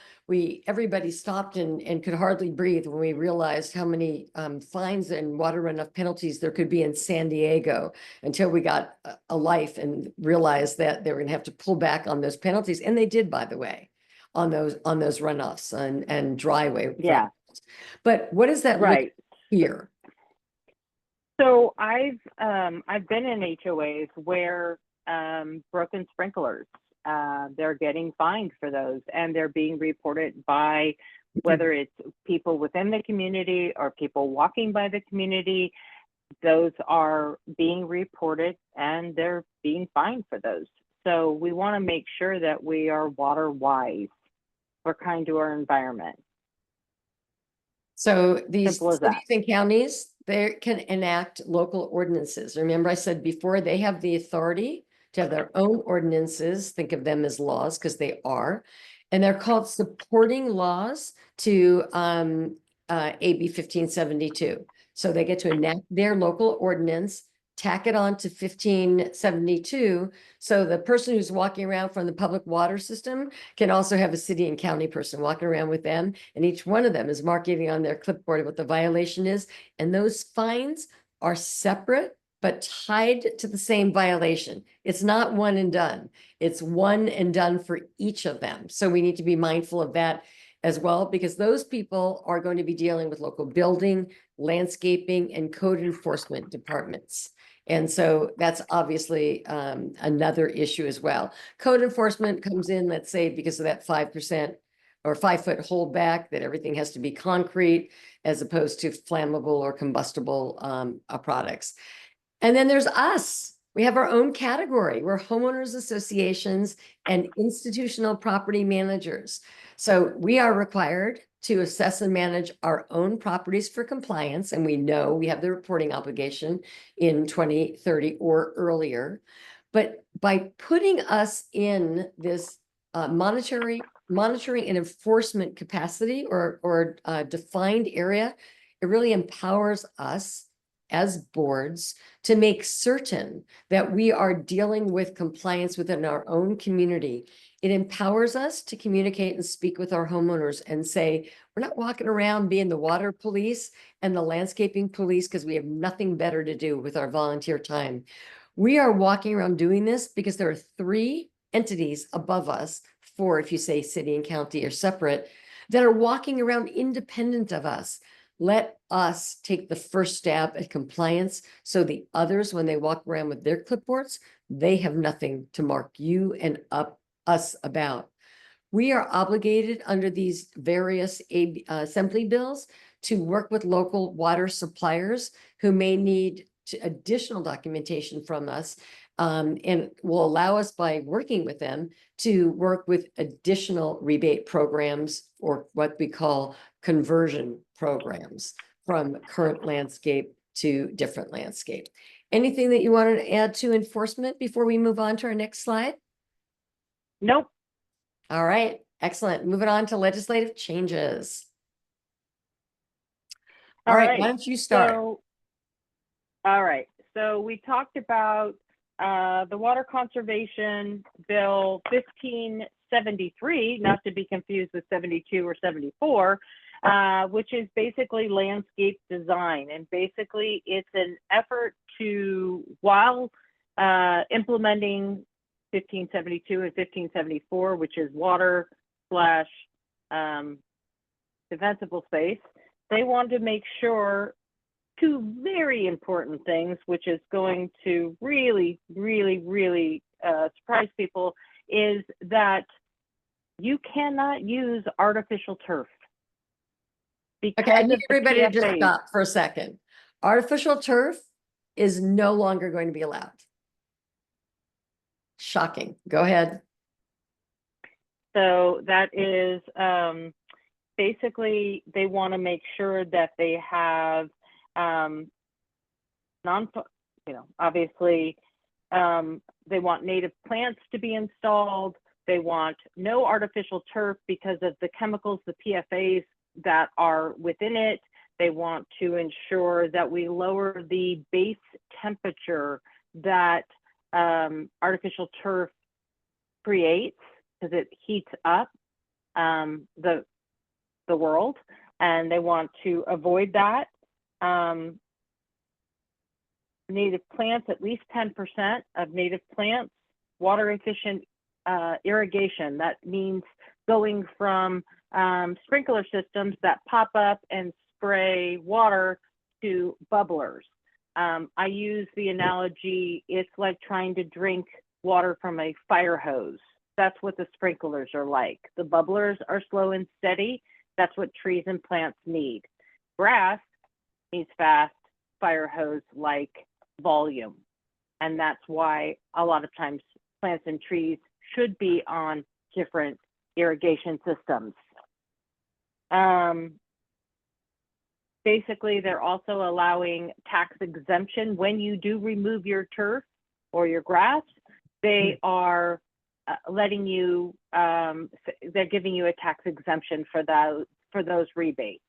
everybody stopped and could hardly breathe when we realized how many fines and water runoff penalties there could be in San Diego, until we got a life and realized that they were going to have to pull back on those penalties. And they did, by the way, on those runoffs and driveway. Yeah. But what does that look here? So I've been in HOAs where broken sprinklers, they're getting fined for those, and they're being reported by whether it's people within the community or people walking by the community. Those are being reported and they're being fined for those. So we want to make sure that we are water wise. We're kind to our environment. So these Simple as cities and counties, they can enact local ordinances. Remember, I said before, they have the authority to have their own ordinances. Think of them as laws, because they are. And they're called supporting laws to AB 1572. So they get to enact their local ordinance, tack it on to 1572. So the person who's walking around from the public water system can also have a city and county person walking around with them. And each one of them is marking on their clipboard what the violation is. And those fines are separate, but tied to the same violation. It's not one and done. It's one and done for each of them. So we need to be mindful of that as well, because those people are going to be dealing with local building, landscaping, and code enforcement departments. And so that's obviously another issue as well. Code enforcement comes in, let's say, because of that 5% or 5-foot holdback, that everything has to be concrete as opposed to flammable or combustible products. And then there's us. We have our own category. We're homeowners associations and institutional property managers. So we are required to assess and manage our own properties for compliance. And we know we have the reporting obligation in 2030 or earlier. But by putting us in this monitoring and enforcement capacity or defined area, it really empowers us as boards to make certain that we are dealing with compliance within our own community. It empowers us to communicate and speak with our homeowners and say, we're not walking around being the water police and the landscaping police because we have nothing better to do with our volunteer time. We are walking around doing this because there are 3 entities above us, 4 if you say city and county are separate, that are walking around independent of us, Let us take the first stab at compliance so the others, when they walk around with their clipboards, they have nothing to mark you and us about. We are obligated under these various assembly bills to work with local water suppliers who may need additional documentation from us, and will allow us, by working with them, to work with additional rebate programs, or what we call conversion programs, from current landscape to different landscape. Anything that you wanted to add to enforcement before we move on to our next slide? Nope. All right, excellent. Moving on to legislative changes. All right, why don't you start? All right, so we talked about the Water Conservation Bill 1573, not to be confused with 72 or 74, which is basically landscape design. And basically it's an effort to, while implementing 1572 and 1574, which is water / defensible space, they want to make sure two very important things, which is going to really, really, really surprise people, is that you cannot use artificial turf. Okay, I need Because of the everybody to just PFAs. stop for a second. Artificial turf is no longer going to be allowed. Shocking. Go ahead. So that is basically, they want to make sure that they have obviously they want native plants to be installed. They want no artificial turf because of the chemicals, the PFAs that are within it. They want to ensure that we lower the base temperature that artificial turf creates, because it heats up the world, and they want to avoid that. Native plants, at least 10% of native plants, water efficient irrigation. That means going from sprinkler systems that pop up and spray water to bubblers. I use the analogy, it's like trying to drink water from a fire hose. That's what the sprinklers are like. The bubblers are slow and steady. That's what trees and plants need. Grass needs fast, fire hose like volume. And that's why a lot of times plants and trees should be on different irrigation systems. Basically, they're also allowing tax exemption when you do remove your turf or your grass. They are letting you, they're giving you a tax exemption for those rebates.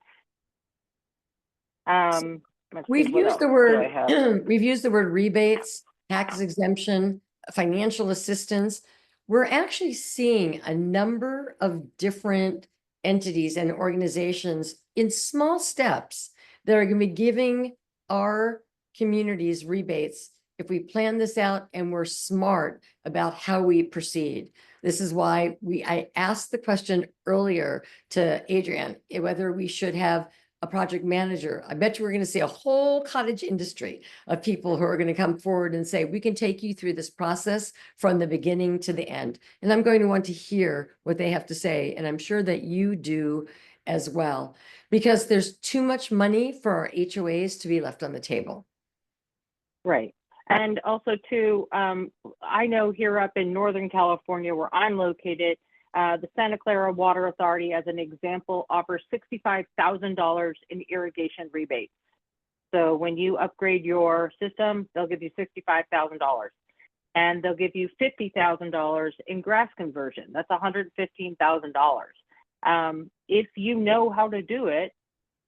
We've used the word we've used the word rebates, tax exemption, financial assistance. We're actually seeing a number of different entities and organizations in small steps that are going to be giving our communities rebates if we plan this out and we're smart about how we proceed. This is why I asked the question earlier to Adrianne, whether we should have a project manager. I bet you we're going to see a whole cottage industry of people who are going to come forward and say, we can take you through this process from the beginning to the end. And I'm going to want to hear what they have to say. And I'm sure that you do as well, because there's too much money for our HOAs to be left on the table. Right. And also too, I know here up in Northern California where I'm located, the Santa Clara Water Authority, as an example, offers $65,000 in irrigation rebates. So when you upgrade your system, they'll give you $65,000, and they'll give you $50,000 in grass conversion. That's $115,000. If you know how to do it,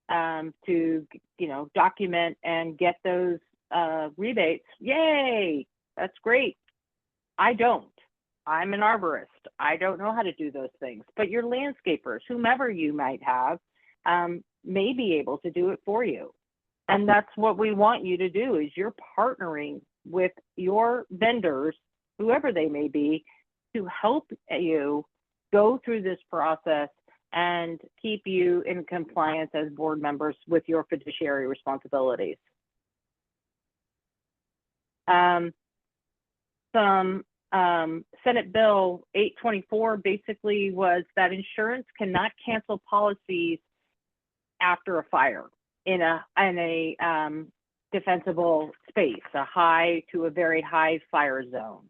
to document and get those rebates, yay, that's great. I don't. I'm an arborist. I don't know how to do those things, but your landscapers, whomever you might have, may be able to do it for you. And that's what we want you to do, is you're partnering with your vendors, whoever they may be, to help you go through this process and keep you in compliance as board members with your fiduciary responsibilities. Senate Bill 824 basically was that insurance cannot cancel policies after a fire in a defensible space, a high to a very high fire zone.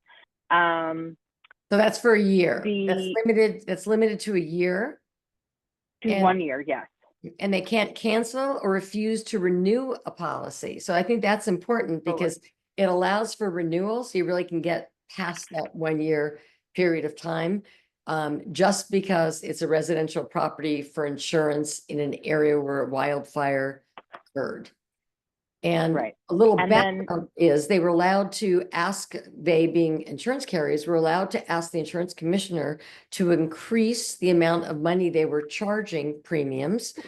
So that's for a year. The- That's limited to a year. To And- 1 year, yes. And they can't cancel or refuse to renew a policy. So I think that's important because it allows for renewal. So you really can get past that 1 year period of time. Just because it's a residential property for insurance in an area where a wildfire occurred. And Right. a little And then- background is they were allowed to ask, they being insurance carriers, were allowed to ask the insurance commissioner to increase the amount of money they were charging premiums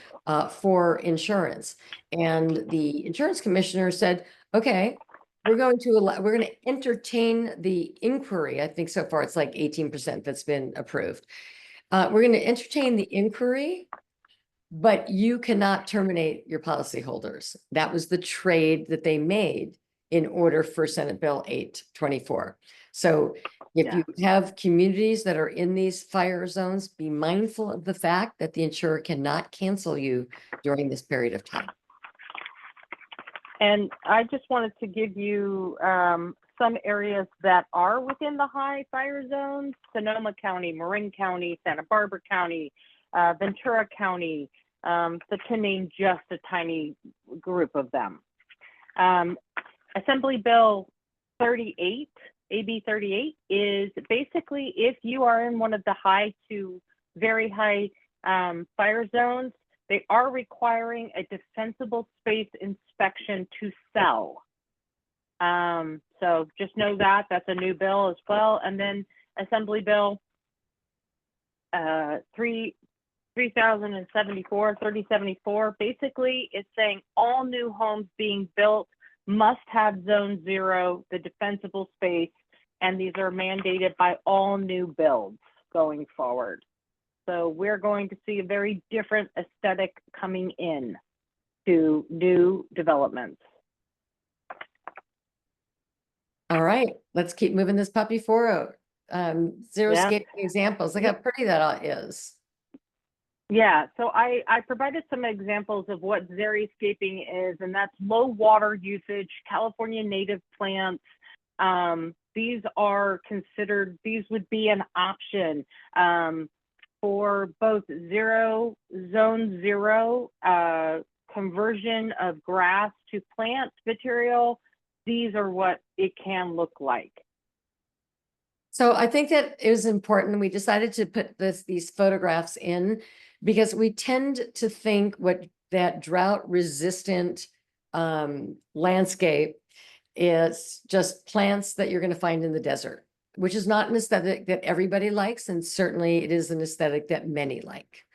for insurance. And the insurance commissioner said, okay, we're going to entertain the inquiry. I think so far it's like 18% that's been approved. We're going to entertain the inquiry, but you cannot terminate your policyholders. That was the trade that they made in order for Senate Bill 824. So if Yeah. you have communities that are in these fire zones, be mindful of the fact that the insurer cannot cancel you during this period of time. And I just wanted to give you some areas that are within the high fire zones: Sonoma County, Marin County, Santa Barbara County, Ventura County, to name just a tiny group of them. Assembly Bill 38, AB 38, is basically if you are in one of the high to very high fire zones, they are requiring a defensible space inspection to sell. So just know that that's a new bill as well. And then Assembly Bill 3074, basically it's saying all new homes being built must have zone 0, the defensible space, and these are mandated by all new builds going forward. So we're going to see a very different aesthetic coming in to new developments. All right, let's keep moving this puppy forward. Zero Yeah. scaping examples. Look how pretty that is. Yeah, so I provided some examples of what xeriscaping is, and that's low water usage, California native plants. These are considered, these would be an option for both zone zero conversion of grass to plant material. These are what it can look like. So I think that it was important. We decided to put these photographs in because we tend to think what that drought resistant landscape is just plants that you're going to find in the desert, which is not an aesthetic that everybody likes. And certainly it is an aesthetic that many like.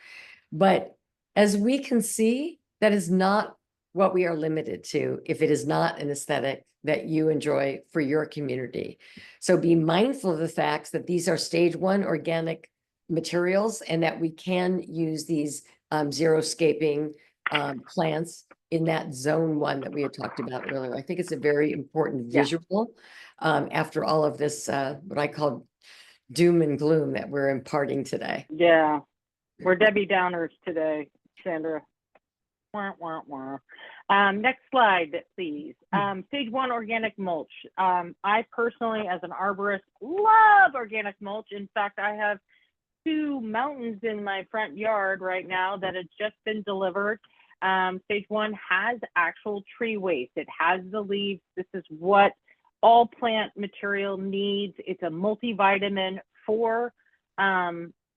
But as we can see, that is not what we are limited to if it is not an aesthetic that you enjoy for your community. So be mindful of the facts that these are stage 1 organic materials and that we can use these xeriscaping plants in that zone 1 that we had talked about earlier. I think it's a very important visual after all of this, what I call doom and gloom that we're imparting today. Yeah, we're Debbie Downers today, Sandra. Wah, wah, wah. Next slide, please. Stage 1 organic mulch. I personally, as an arborist, love organic mulch. In fact, I have 2 mountains in my front yard right now that have just been delivered. Stage 1 has actual tree waste. It has the leaves. This is what all plant material needs. It's a multivitamin for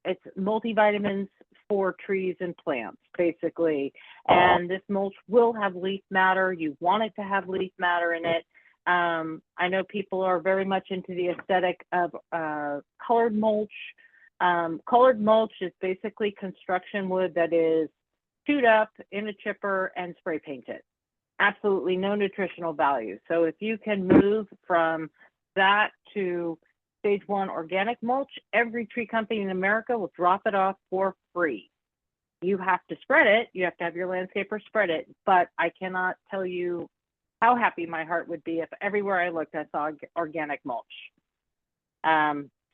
it's multivitamins for trees and plants, basically. And this mulch will have leaf matter. You want it to have leaf matter in it. I know people are very much into the aesthetic of colored mulch. Colored mulch is basically construction wood that is chewed up in a chipper and spray painted. Absolutely no nutritional value. So if you can move from that to stage 1 organic mulch, every tree company in America will drop it off for free. you have to spread it. You have to have your landscaper spread it. But I cannot tell you how happy my heart would be if everywhere I looked, I saw organic mulch.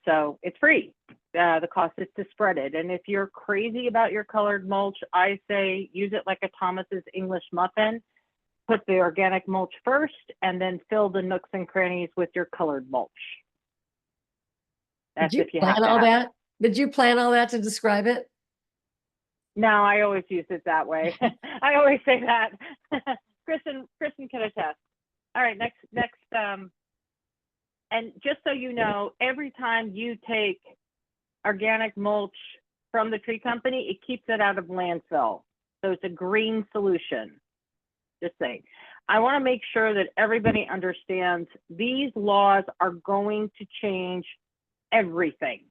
So it's free. The cost is to spread it. And if you're crazy about your colored mulch, I say use it like a Thomas's English muffin. Put the organic mulch first and then fill the nooks and crannies with your colored mulch. That's Did you if you have plan to all have it. that? Did you plan all that to describe it? No, I always use it that way. I always say that. Kristen can attest. All right, next, and just so you know, every time you take organic mulch from the tree company, it keeps it out of landfill. So it's a green solution. Just saying. I want to make sure that everybody understands these laws are going to change everything.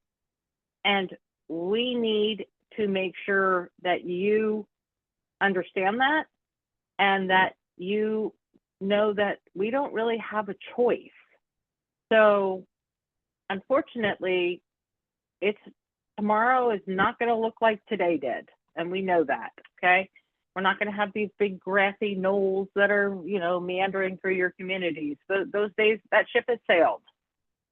And we need to make sure that you understand that and that you know that we don't really have a choice. So unfortunately, tomorrow is not going to look like today did. And we know that, okay? We're not going to have these big grassy knolls that are, meandering through your communities. Those days, that ship has sailed.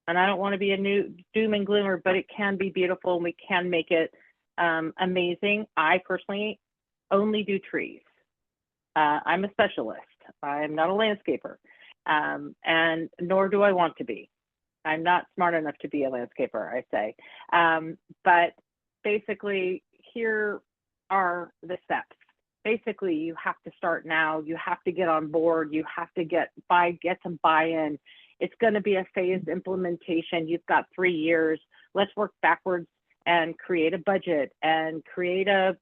And I don't want to be a new doom and gloomer, but it can be beautiful and we can make it amazing. I personally only do trees. I'm a specialist. I'm not a landscaper, and nor do I want to be. I'm not smart enough to be a landscaper, I say. But basically, here are the steps. Basically, you have to start now. You have to get on board. You have to get some buy-in. It's going to be a phased implementation. You've got 3 years. Let's work backwards and create a budget and create a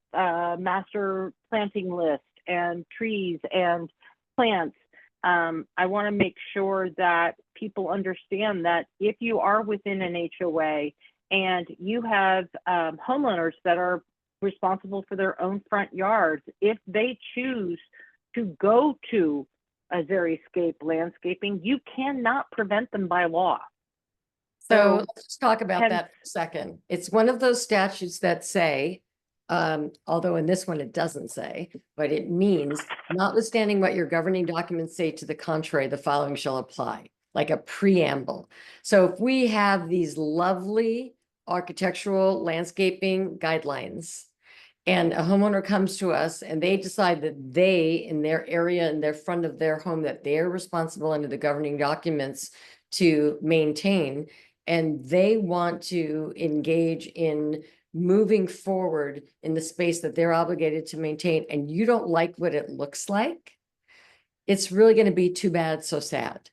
master planting list and trees and plants. I want to make sure that people understand that if you are within an HOA and you have homeowners that are responsible for their own front yards, if they choose to go to a xeriscape landscaping, you cannot prevent them by law. So let's talk about hence- that for a second. It's one of those statutes that say, although in this one it doesn't say, but it means notwithstanding what your governing documents say to the contrary, the following shall apply, like a preamble. So if we have these lovely architectural landscaping guidelines and a homeowner comes to us and they decide that they, in their area, in their front of their home, that they're responsible under the governing documents to maintain, and they want to engage in moving forward in the space that they're obligated to maintain, and you don't like what it looks like, it's really going to be too bad, so sad.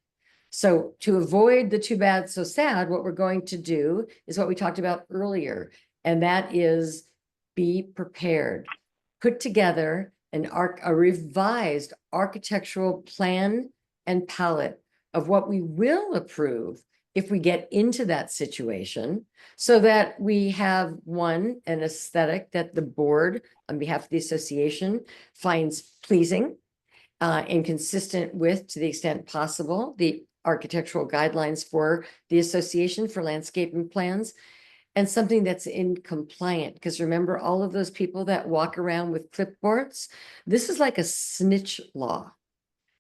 So to avoid the too bad, so sad, what we're going to do is what we talked about earlier, and that is be prepared. Put together a revised architectural plan and palette of what we will approve if we get into that situation, so that we have an aesthetic that the board on behalf of the association finds pleasing and consistent with, to the extent possible, the architectural guidelines for the association for landscaping plans, and something that's in compliant. Because remember, all of those people that walk around with clipboards, this is like a snitch law,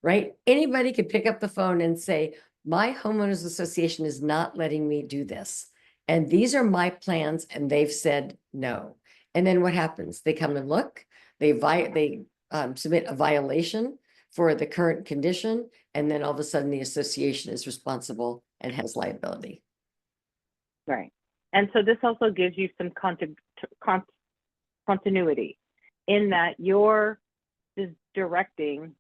right? Anybody could pick up the phone and say, my homeowners association is not letting me do this, and these are my plans, and they've said no. And then what happens? They come and look, they submit a violation for the current condition, and then all of a sudden the association is responsible and has liability. Right. And so this also gives you some continuity in that you're just directing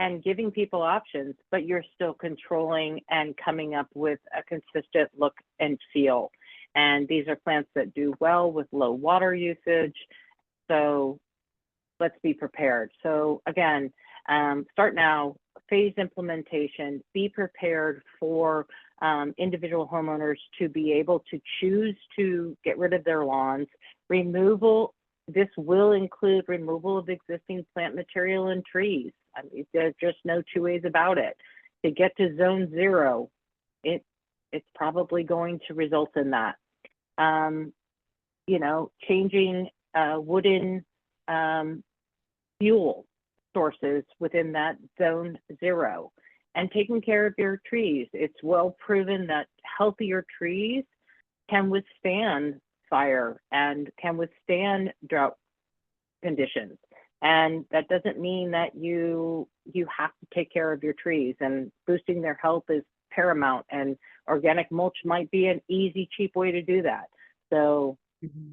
and giving people options, but you're still controlling and coming up with a consistent look and feel. And these are plants that do well with low water usage. So let's be prepared. So again, start now, phase implementation, be prepared for individual homeowners to be able to choose to get rid of their lawns. This will include removal of existing plant material and trees. I mean, there's just no two ways about it. To get to zone 0, it's probably going to result in that. Changing wooden fuel sources within that zone 0, and taking care of your trees. It's well proven that healthier trees can withstand fire and can withstand drought conditions. And that doesn't mean that you have to take care of your trees, and boosting their health is paramount, and organic mulch might be an easy, cheap way to do that. So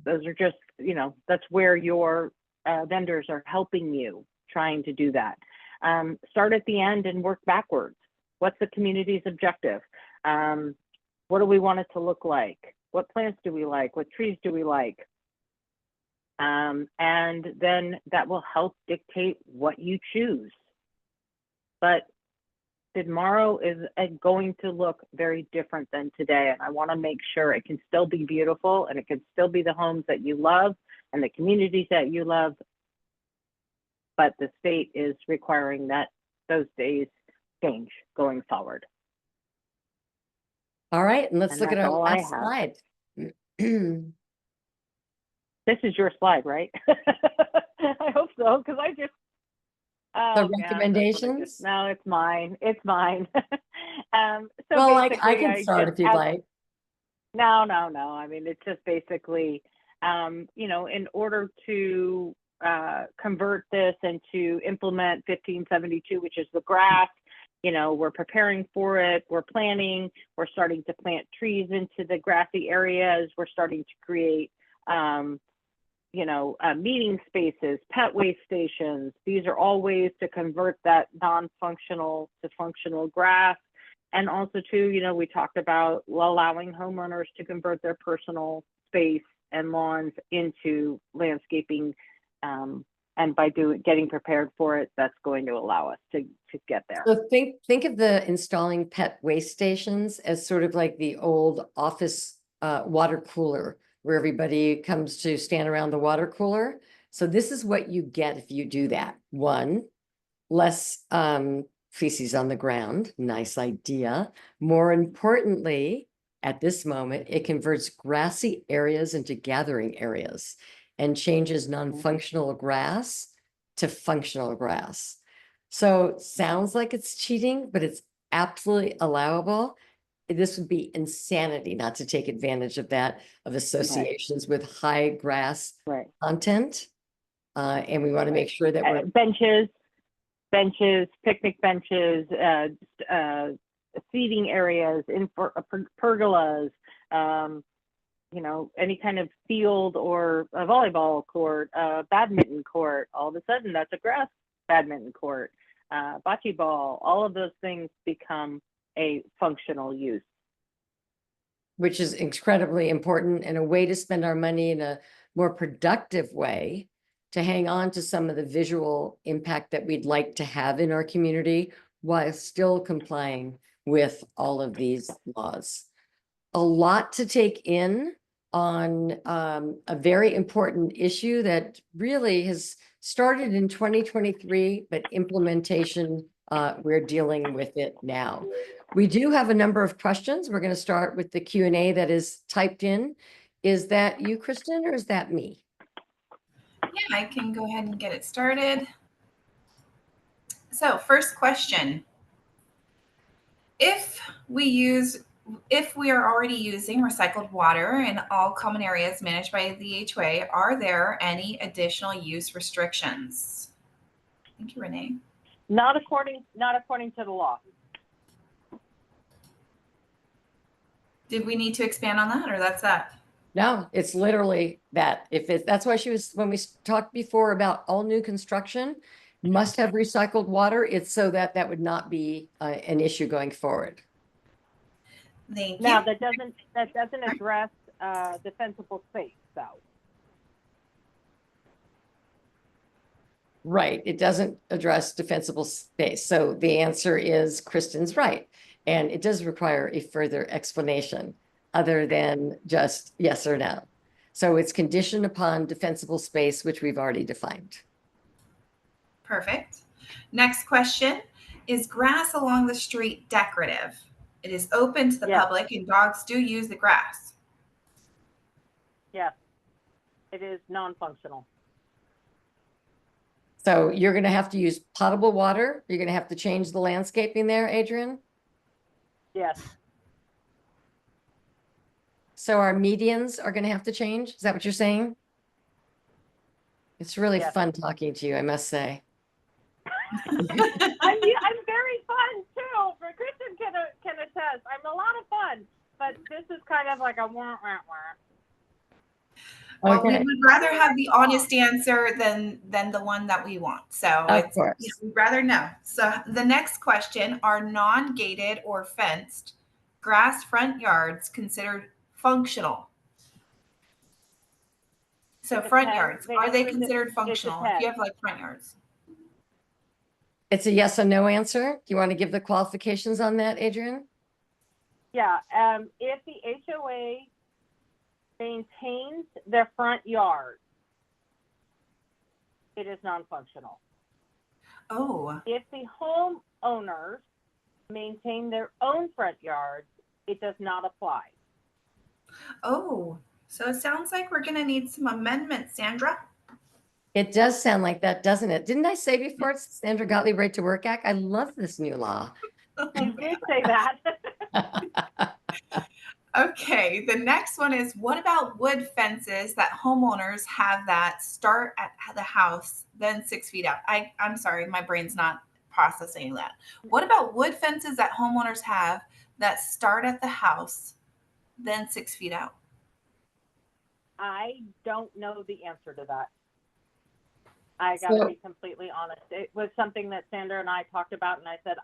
those are just, that's where your vendors are helping you trying to do that. Start at the end and work backwards. What's the community's objective? What do we want it to look like? What plants do we like? What trees do we like? And then that will help dictate what you choose. But tomorrow is going to look very different than today. And I want to make sure it can still be beautiful, and it can still be the homes that you love and the communities that you love. But the state is requiring that those days change going forward. All right, and let's And look at that's our all I last have. slide. This is your slide, right? I hope so, because I just. The recommendations? No, it's mine. It's mine. So Well, I basically, can start if you'd like. No. I mean, it's just basically, in order to convert this and to implement 1572, which is the grass, we're preparing for it. We're planning. We're starting to plant trees into the grassy areas. We're starting to create, meeting spaces, pet waste stations. These are all ways to convert that non-functional to functional grass. And also too, we talked about allowing homeowners to convert their personal space and lawns into landscaping. And by getting prepared for it, that's going to allow us to get there. So think of the installing pet waste stations as sort of like the old office water cooler, where everybody comes to stand around the water cooler. So this is what you get if you do that. 1, less feces on the ground. Nice idea. More importantly, at this moment, it converts grassy areas into gathering areas and changes non-functional grass to functional grass. So sounds like it's cheating, but it's absolutely allowable. This would be insanity not to take advantage of that, of associations with high grass content. And we want to make sure that we're benches, picnic benches, seating areas, pergolas, any kind of field or a volleyball court, badminton court. All of a sudden, that's a grass badminton court, bocce ball. All of those things become a functional use. Which is incredibly important, and a way to spend our money in a more productive way to hang on to some of the visual impact that we'd like to have in our community while still complying with all of these laws. A lot to take in on a very important issue that really has started in 2023, but implementation, we're dealing with it now. We do have a number of questions. We're going to start with the Q&A that is typed in. Is that you, Kristen, or is that me? Yeah, I can go ahead and get it started. So first question. If we are already using recycled water in all common areas managed by the HOA, are there any additional use restrictions? Thank you, Renee. Not according to the law. Did we need to expand on that, or that's that? No, it's literally that. That's why when we talked before about all new construction must have recycled water, it's so that would not be an issue going forward. Thank you. Now that doesn't address defensible space, though. Right. It doesn't address defensible space. So the answer is Kristen's right. And it does require a further explanation other than just yes or no. So it's conditioned upon defensible space, which we've already defined. Perfect. Next question. Is grass along the street decorative? It is open to the public and dogs do use the grass. Yes. It is non-functional. So you're going to have to use potable water. You're going to have to change the landscaping there, Adrian. Yes. So our medians are going to have to change. Is that what you're saying? It's really Yes. fun talking to you, I must say. I'm very fun too. For Kristen can attest. I'm a lot of fun, but this is kind of like a wah, wah, wah. Well, we Okay. would rather have the honest answer than the one that we want. So Of course. we'd rather know. So the next question, are non-gated or fenced grass front yards considered functional? So front yards, The are they answer is considered it functional if you have like front yards? It's a yes or no answer. Do you want to give the qualifications on that, Adrian? Yeah. If the HOA maintains their front yard, it is non-functional. Oh, If the homeowners maintain their own front yards, it does not apply. oh. So it sounds like we're going to need some amendments, Sandra. It does sound like that, doesn't it? Didn't I say before it's Sandra Gottlieb Right to Work Act? I love this new law. You did say that. Okay, the next one is, what about wood fences that homeowners have that start at the house, then 6 feet out? I'm sorry, my brain's not processing that. What about wood fences that homeowners have that start at the house, then 6 feet out? I don't know the answer to that. I got to be completely honest. It was something that Sandra and I talked about, and I said,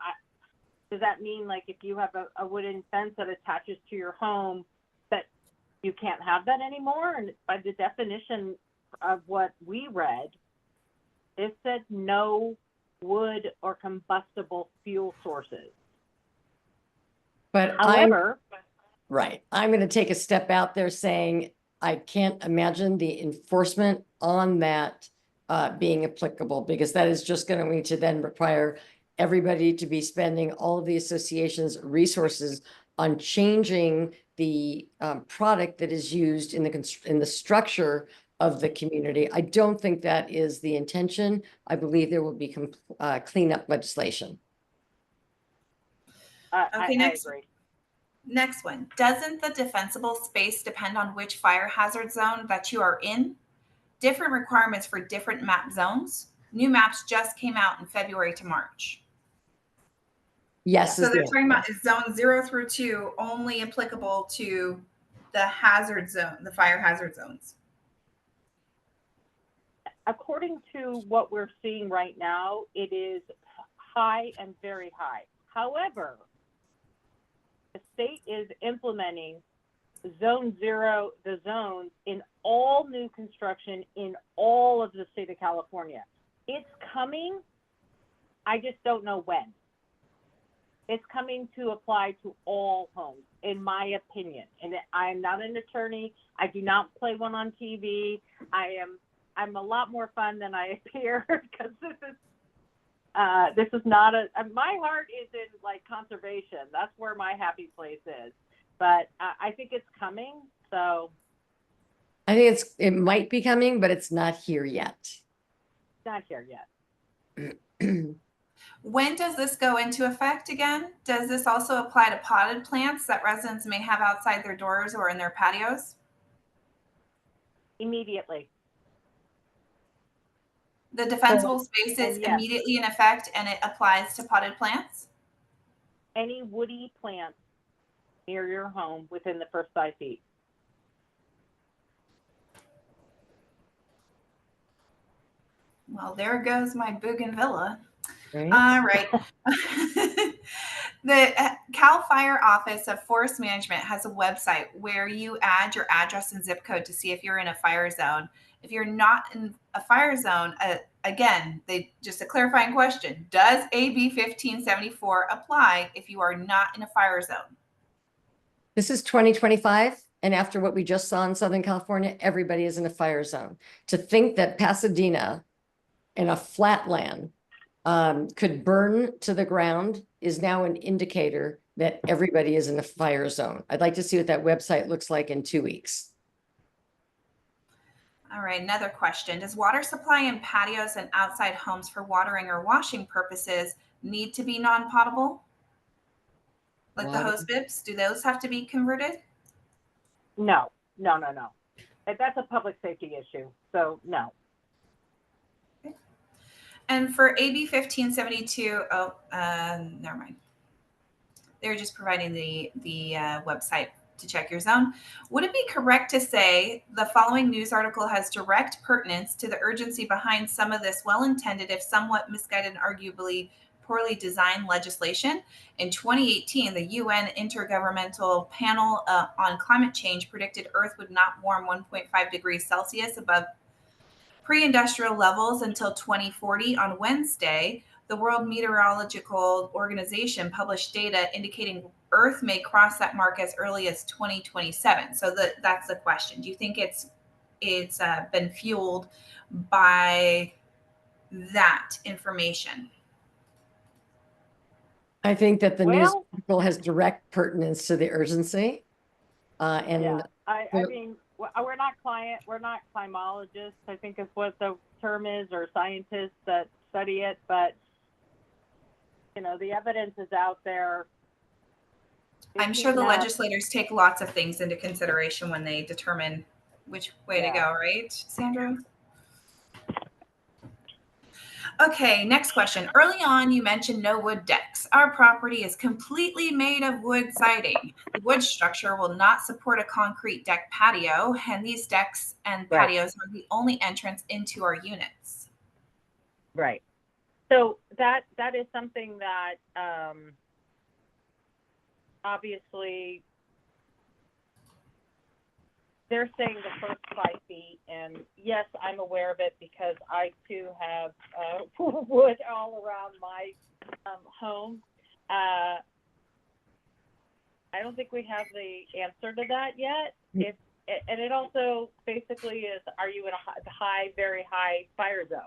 does that mean like if you have a wooden fence that attaches to your home that you can't have that anymore? And by the definition of what we read, it said no wood or combustible fuel sources. But However, I'm going to take a step out there saying I can't imagine the enforcement on that being applicable, because that is just going to then require everybody to be spending all of the association's resources on changing the product that is used in the structure of the community. I don't think that is the intention. I believe there will be cleanup legislation. Okay, I agree. Next one. Doesn't the defensible space depend on which fire hazard zone that you are in? Different requirements for different map zones. New maps just came out in February to March. Yes. So they're talking about zone 0 through 2 only applicable to the hazard zone, the fire hazard zones. According to what we're seeing right now, it is high and very high. However, the state is implementing zone 0, the zones in all new construction in all of the state of California. It's coming. I just don't know when. It's coming to apply to all homes, in my opinion. And I'm not an attorney. I do not play one on TV. I'm a lot more fun than I appear, because this is not my heart is in like conservation. That's where my happy place is. But I think it's coming. So I think it might be coming, but it's not here yet. Not here yet. When does this go into effect again? Does this also apply to potted plants that residents may have outside their doors or in their patios? Immediately. The defensible space is immediately in effect, and it applies to potted plants? Any woody plant near your home within the first 5 feet. Well, there goes my bougainvillea. Right. All right. The Cal Fire Office of Forest Management has a website where you add your address and zip code to see if you're in a fire zone. If you're not in a fire zone, again, just a clarifying question. Does AB 1574 apply if you are not in a fire zone? This is 2025. And after what we just saw in Southern California, everybody is in a fire zone. To think that Pasadena in a flatland could burn to the ground is now an indicator that everybody is in a fire zone. I'd like to see what that website looks like in 2 weeks. All right, another question. Does water supply in patios and outside homes for watering or washing purposes need to be non-potable? Like the Water. hose bibs, do those have to be converted? No. That's a public safety issue, so no. And for AB 1572, never mind. They're just providing the website to check your zone. Would it be correct to say the following news article has direct pertinence to the urgency behind some of this well-intended, if somewhat misguided and arguably poorly designed legislation? In 2018, the UN Intergovernmental Panel on Climate Change predicted Earth would not warm 1.5 degrees Celsius above pre-industrial levels until 2040. On Wednesday, the World Meteorological Organization published data indicating Earth may cross that mark as early as 2027. So that's the question. Do you think it's been fueled by that information? I think that the news Well, article has direct pertinence to the urgency. And yeah, I mean, we're not climologists, I think is what the term is, or scientists that study it, but you know, the evidence is out there. I'm sure the legislators take lots of things into consideration when they determine which way to go, right, Sandra? Okay, next question. Early on, you mentioned no wood decks. Our property is completely made of wood siding. The wood structure will not support a concrete deck patio, and these decks and patios are the only entrance into our units. Right. So that is something that obviously they're saying the first 5 feet, and yes, I'm aware of it because I too have wood all around my home. I don't think we have the answer to that yet. And it also basically is, are you in a very high fire zone?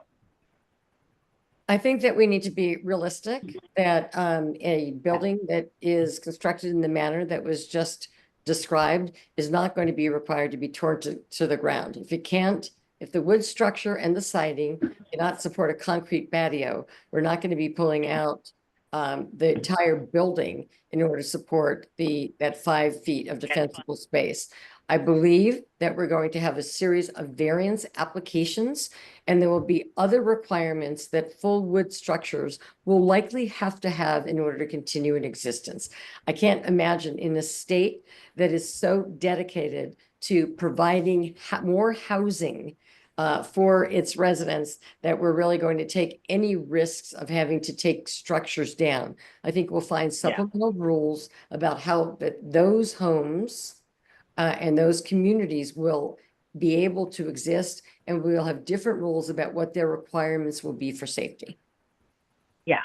I think that we need to be realistic that a building that is constructed in the manner that was just described is not going to be required to be torn to the ground. If the wood structure and the siding cannot support a concrete patio, we're not going to be pulling out the entire building in order to support that 5 feet of defensible space. I believe that we're going to have a series of variance applications, and there will be other requirements that full wood structures will likely have to have in order to continue in existence. I can't imagine in a state that is so dedicated to providing more housing for its residents that we're really going to take any risks of having to take structures down. I think we'll find supplemental rules about how those homes and those communities will be able to exist, and we'll have different rules about what their requirements will be for safety. Yeah,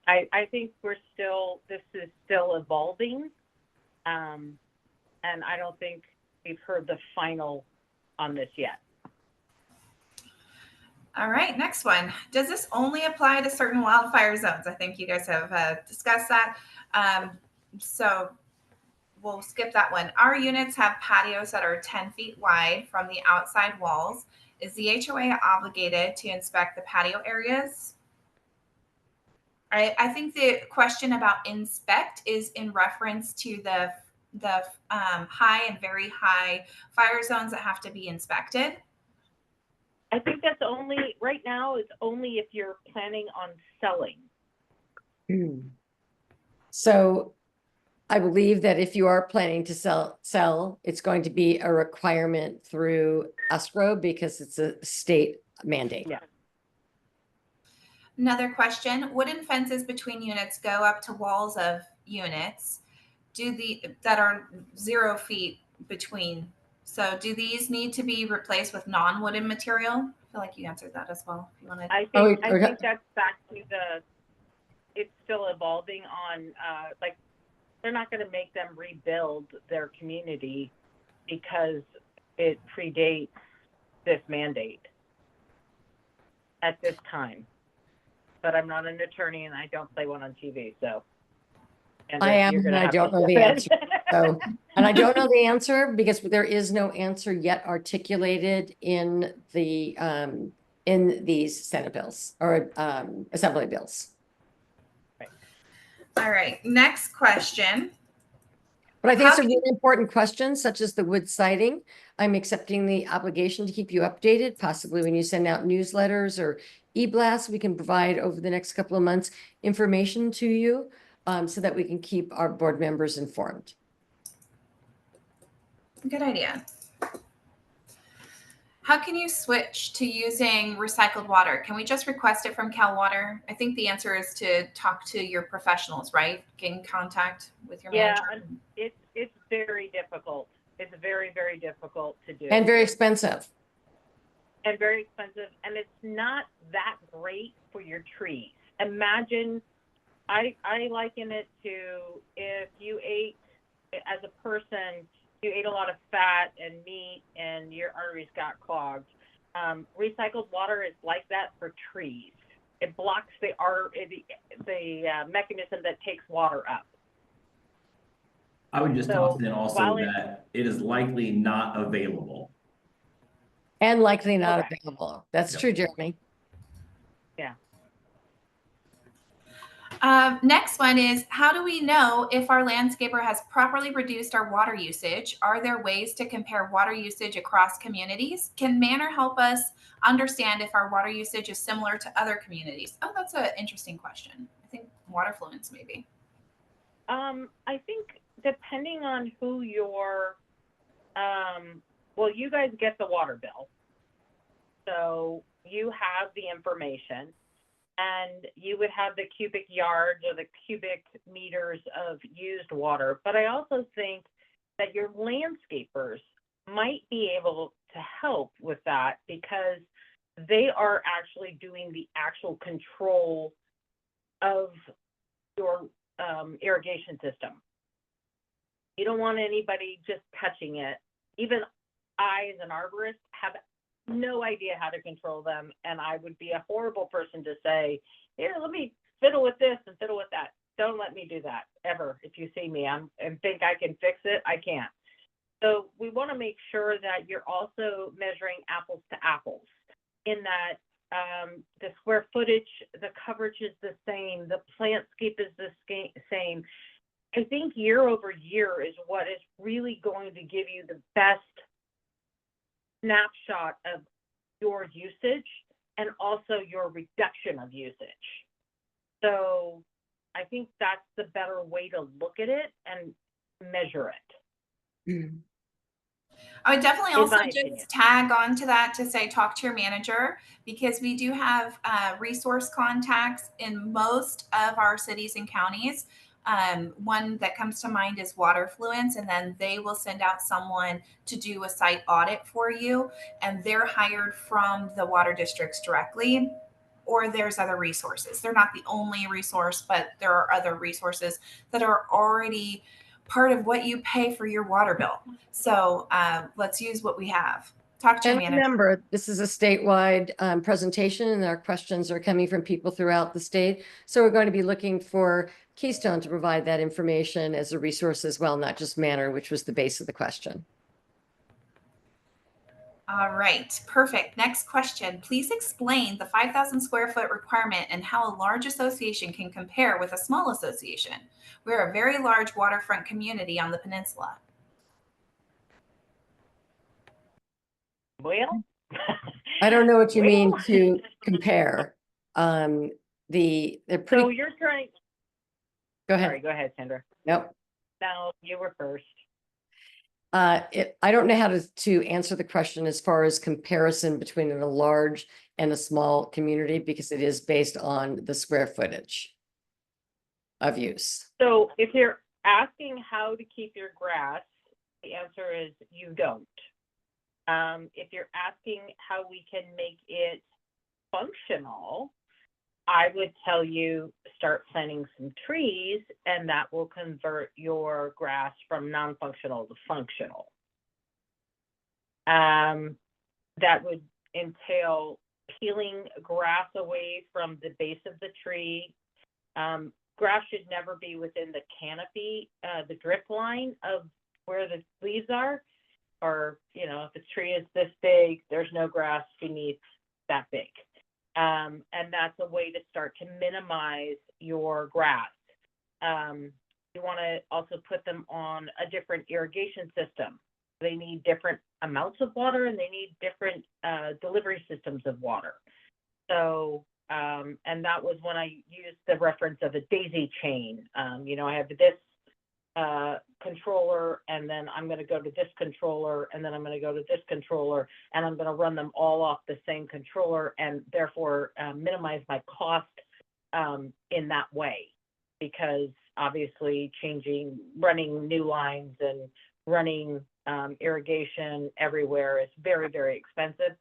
I think this is still evolving. And I don't think we've heard the final on this yet. All right, next one. Does this only apply to certain wildfire zones? I think you guys have discussed that. So we'll skip that one. Our units have patios that are 10 feet wide from the outside walls. Is the HOA obligated to inspect the patio areas? I think the question about inspect is in reference to the high and very high fire zones that have to be inspected. I think that's only, right now, it's only if you're planning on selling. So I believe that if you are planning to sell, it's going to be a requirement through escrow because it's a state mandate. Yeah. Another question, wooden fences between units go up to walls of units that are 0 feet between. So do these need to be replaced with non-wooden material? I feel like you answered that as well. If you wanted. I think that's back to it's still evolving on, like, they're not going to make them rebuild their community because it predates this mandate at this time. But I'm not an attorney and I don't play one on TV, so. I am, and I don't know the answer. So, and I don't know the answer because there is no answer yet articulated in the in these Senate bills or Assembly bills. All right, next question. But I think it's a How can- really important question, such as the wood siting. I'm accepting the obligation to keep you updated, possibly when you send out newsletters or e-blasts, we can provide over the next couple of months information to you so that we can keep our board members informed. Good idea. How can you switch to using recycled water? Can we just request it from Cal Water? I think the answer is to talk to your professionals, right? Get in contact with your Yeah, manager. it's very difficult. It's very, very difficult to do. And very expensive. And very expensive. And it's not that great for your trees. Imagine, I liken it to if you ate, as a person, you ate a lot of fat and meat and your arteries got clogged. Recycled water is like that for trees. It blocks the mechanism that takes water up. I would just So, toss in also while that it is likely not available. And likely not Correct. available. That's Yep. true, Jeremy. Yeah. Next one is, how do we know if our landscaper has properly reduced our water usage? Are there ways to compare water usage across communities? Can Manor help us understand if our water usage is similar to other communities? Oh, that's an interesting question. I think water fluence maybe. I think depending on who your, well, you guys get the water bill. So you have the information and you would have the cubic yards or the cubic meters of used water. But I also think that your landscapers might be able to help with that because they are actually doing the actual control of your irrigation system. You don't want anybody just touching it. Even I, as an arborist, have no idea how to control them, and I would be a horrible person to say, here, let me fiddle with this and fiddle with that. Don't let me do that ever. If you see me and think I can fix it, I can't. So we want to make sure that you're also measuring apples to apples in that the square footage, the coverage is the same, the plantscape is the same. I think year over year is what is really going to give you the best snapshot of your usage and also your reduction of usage. So I think that's the better way to look at it and measure it. Mm. I would definitely In also my just opinion. tag on to that to say, talk to your manager, because we do have resource contacts in most of our cities and counties. One that comes to mind is water fluence, and then they will send out someone to do a site audit for you, and they're hired from the water districts directly. Or there's other resources. They're not the only resource, but there are other resources that are already part of what you pay for your water bill. So let's use what we have. Talk to your And manager. remember, this is a statewide presentation and our questions are coming from people throughout the state. So we're going to be looking for Keystone to provide that information as a resource as well, not just Manor, which was the base of the question. All right, perfect. Next question. Please explain the 5,000 square foot requirement and how a large association can compare with a small association. We're a very large waterfront community on the peninsula. Well, I don't know what you mean Well. to compare. They're pretty. So you're trying. Go ahead. Sorry, go ahead, Sandra. Nope. No, you were first. I don't know how to answer the question as far as comparison between a large and a small community because it is based on the square footage of use. So if you're asking how to keep your grass, the answer is you don't. If you're asking how we can make it functional, I would tell you start planting some trees and that will convert your grass from non-functional to functional. That would entail peeling grass away from the base of the tree, grass should never be within the canopy, the drip line of where the leaves are. Or, you know, if the tree is this big, there's no grass beneath that big. And that's a way to start to minimize your grass. You want to also put them on a different irrigation system. They need different amounts of water and they need different delivery systems of water. So, and that was when I used the reference of a daisy chain. You know, I have this controller, and then I'm going to go to this controller, and then I'm going to go to this controller, and I'm going to run them all off the same controller, and therefore minimize my cost in that way, because obviously running new lines and running irrigation everywhere is very, very expensive,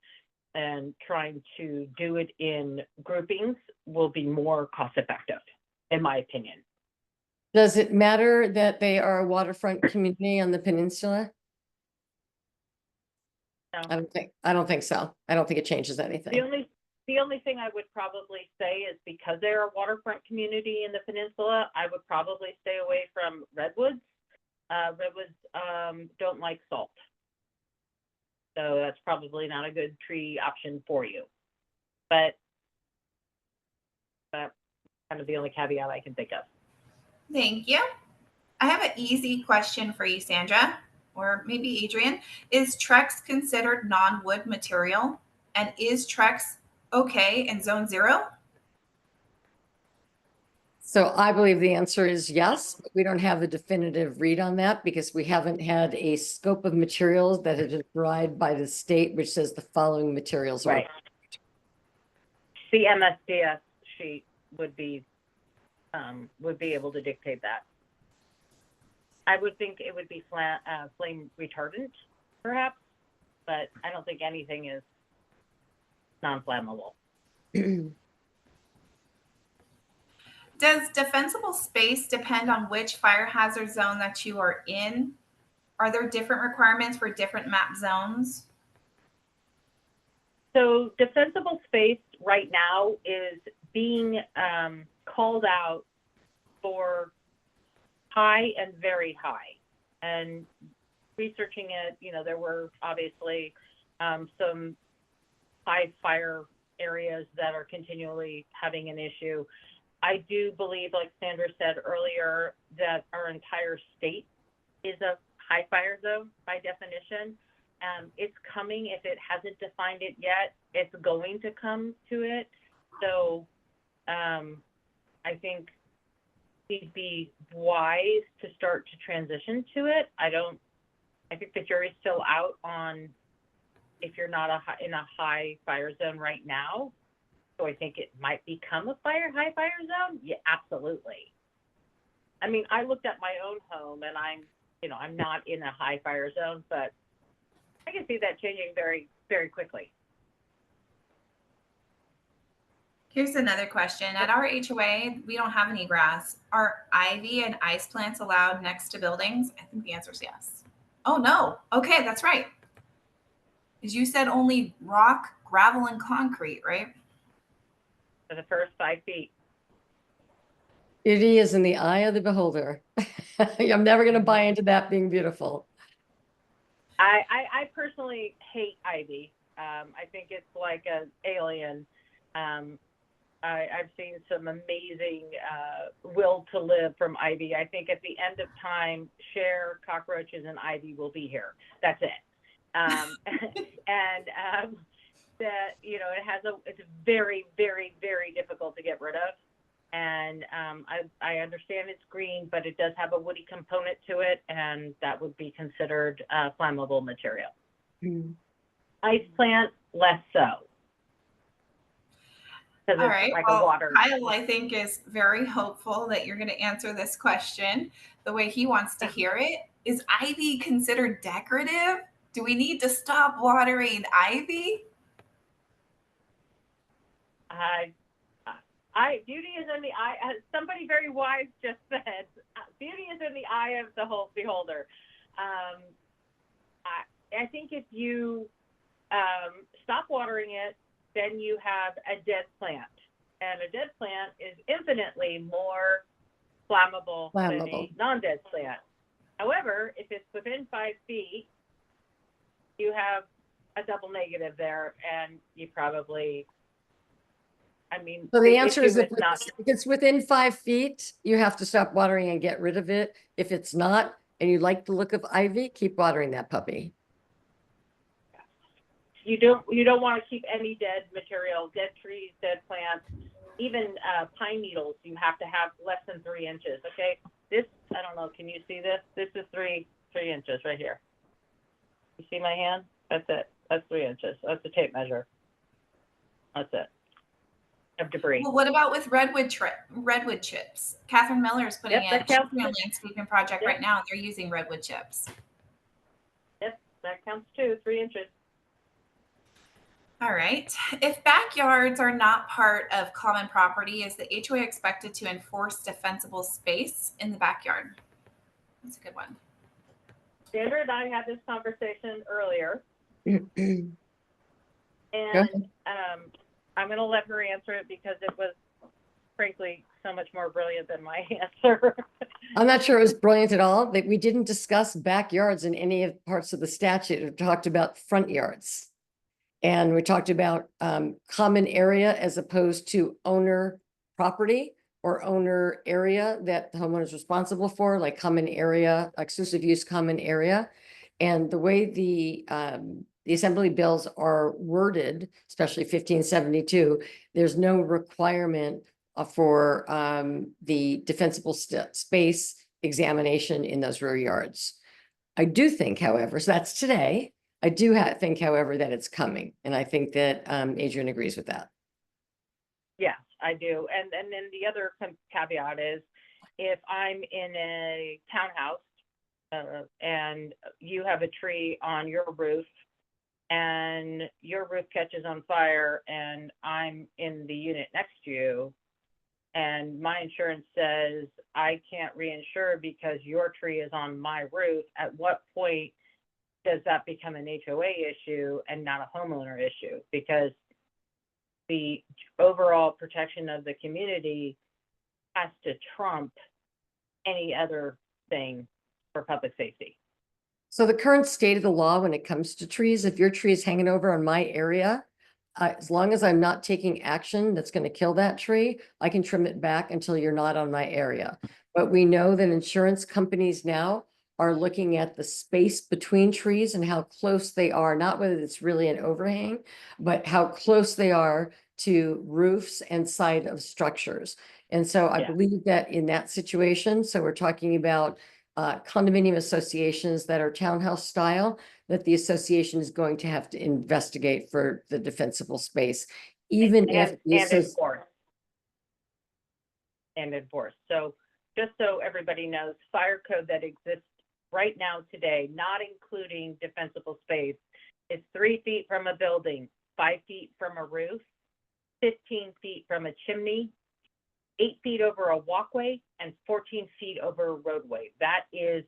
and trying to do it in groupings will be more cost effective, in my opinion. Does it matter that they are a waterfront community on the peninsula? No. I don't think so. I don't think it changes anything. The only thing I would probably say is, because they're a waterfront community in the peninsula, I would probably stay away from redwoods. Redwoods don't like salt. So that's probably not a good tree option for you. But that's kind of the only caveat I can think of. Thank you. I have an easy question for you, Sandra, or maybe Adrian. Is Trex considered non-wood material? And is Trex okay in zone 0? So I believe the answer is yes, but we don't have a definitive read on that because we haven't had a scope of materials that has been provided by the state, which says the following materials are. Right. The MSDS sheet would be able to dictate that. I would think it would be flame retardant, perhaps, but I don't think anything is non-flammable. Does defensible space depend on which fire hazard zone that you are in? Are there different requirements for different map zones? So defensible space right now is being called out for high and very high. And researching it, you know, there were obviously some high fire areas that are continually having an issue. I do believe, like Sandra said earlier, that our entire state is a high fire zone by definition. It's coming. If it hasn't defined it yet, it's going to come to it. So I think we'd be wise to start to transition to it. I think the jury's still out on if you're not in a high fire zone right now. So I think it might become a high fire zone. Yeah, absolutely. I mean, I looked at my own home, and I'm not in a high fire zone, but I can see that changing very, very quickly. Here's another question. At our HOA, we don't have any grass. Are ivy and ice plants allowed next to buildings? I think the answer is yes. Oh, no. Okay, that's right. Because you said only rock, gravel, and concrete, right? For the first 5 feet. Beauty is in the eye of the beholder. I'm never going to buy into that being beautiful. I personally hate ivy. I think it's like an alien. I've seen some amazing will to live from ivy. I think at the end of time, share cockroaches and ivy will be here. That's it. And that, you know, it's very, very, very difficult to get rid of. And I understand it's green, but it does have a woody component to it, and that would be considered flammable material. Ice plant, less so. All right. Like well, a water. Kyle, I think, is very hopeful that you're going to answer this question the way he wants to hear it. Is ivy considered decorative? Do we need to stop watering ivy? Beauty is in the eye. Somebody very wise just said, beauty is in the eye of the whole beholder. I think if you stop watering it, then you have a dead plant. And a dead plant is infinitely more flammable than a Flammable. non-dead plant. However, if it's within 5 feet, you have a double negative there, and you probably, I mean, So the answer is issue if it's within 5 feet, you have to stop watering and get rid of it. If it's not, and you like the look of ivy, keep watering that puppy. you don't want to keep any dead material, dead trees, dead plants, even pine needles. You have to have less than 3 inches. Okay, this, I don't know. Can you see this? This is 3 inches right here. You see my hand? That's it. That's 3 inches. That's the tape measure. That's it. Of debris. Well, what about with redwood chips? Catherine Miller is putting Yep, that in counts. a landscaping project Yep. right now. They're using redwood chips. Yep, that counts too. 3 inches. All right. If backyards are not part of common property, is the HOA expected to enforce defensible space in the backyard? That's a good one. Sandra and I had this conversation earlier, ahead. and I'm going to let her answer it because it was, frankly, so much more brilliant than my answer. I'm not sure it was brilliant at all, that we didn't discuss backyards in any of parts of the statute. We talked about front yards. And we talked about common area as opposed to owner property or owner area that the homeowner is responsible for, like common area, exclusive use common area. And the way the assembly bills are worded, especially 1572, there's no requirement for the defensible space examination in those rear yards. I do think, however, so that's today. I do think, however, that it's coming, and I think that Adrianne agrees with that. Yes, I do. And then the other caveat is, if I'm in a townhouse and you have a tree on your roof and your roof catches on fire and I'm in the unit next to you and my insurance says I can't reinsure because your tree is on my roof, at what point does that become an HOA issue and not a homeowner issue? Because the overall protection of the community has to trump any other thing for public safety. So the current state of the law when it comes to trees, if your tree is hanging over on my area, as long as I'm not taking action that's going to kill that tree, I can trim it back until you're not on my area. But we know that insurance companies now are looking at the space between trees and how close they are, not whether it's really an overhang, but how close they are to roofs and side of structures. And so I believe that in that situation, so we're talking about condominium associations that are townhouse style, that the association is going to have to investigate for the defensible space, even if enforce. So just so everybody knows, fire code that exists right now today, not including defensible space, is 3 feet from a building, 5 feet from a roof, 15 feet from a chimney, 8 feet over a walkway, and 14 feet over a roadway. That is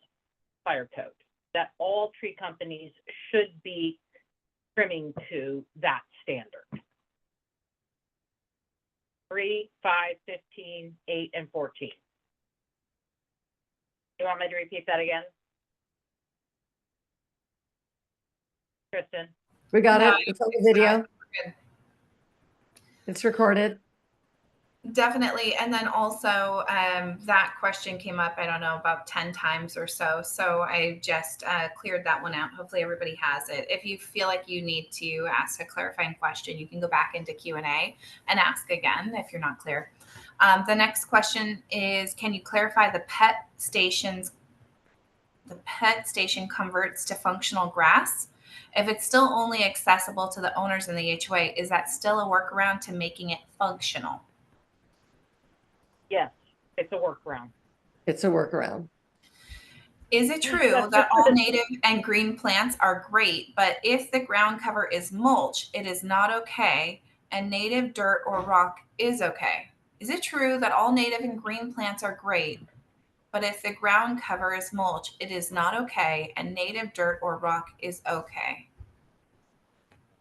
fire code that all tree companies should be trimming to that standard. 3, 5, 15, 8, and 14. You want me to repeat that again? Kristen? We got No, it. It's on the video. Good. It's recorded. Definitely. And then also that question came up, I don't know, about 10 times or so. So I just cleared that one out. Hopefully everybody has it. If you feel like you need to ask a clarifying question, you can go back into Q&A and ask again if you're not clear. The next question is, can you clarify the pet station converts to functional grass? If it's still only accessible to the owners in the HOA, is that still a workaround to making it functional? Yes, it's a workaround. It's a workaround. Is it true that all native and green plants are great, but if the ground cover is mulch, it is not okay, and native dirt or rock is okay? Is it true that all native and green plants are great, but if the ground cover is mulch, it is not okay, and native dirt or rock is okay?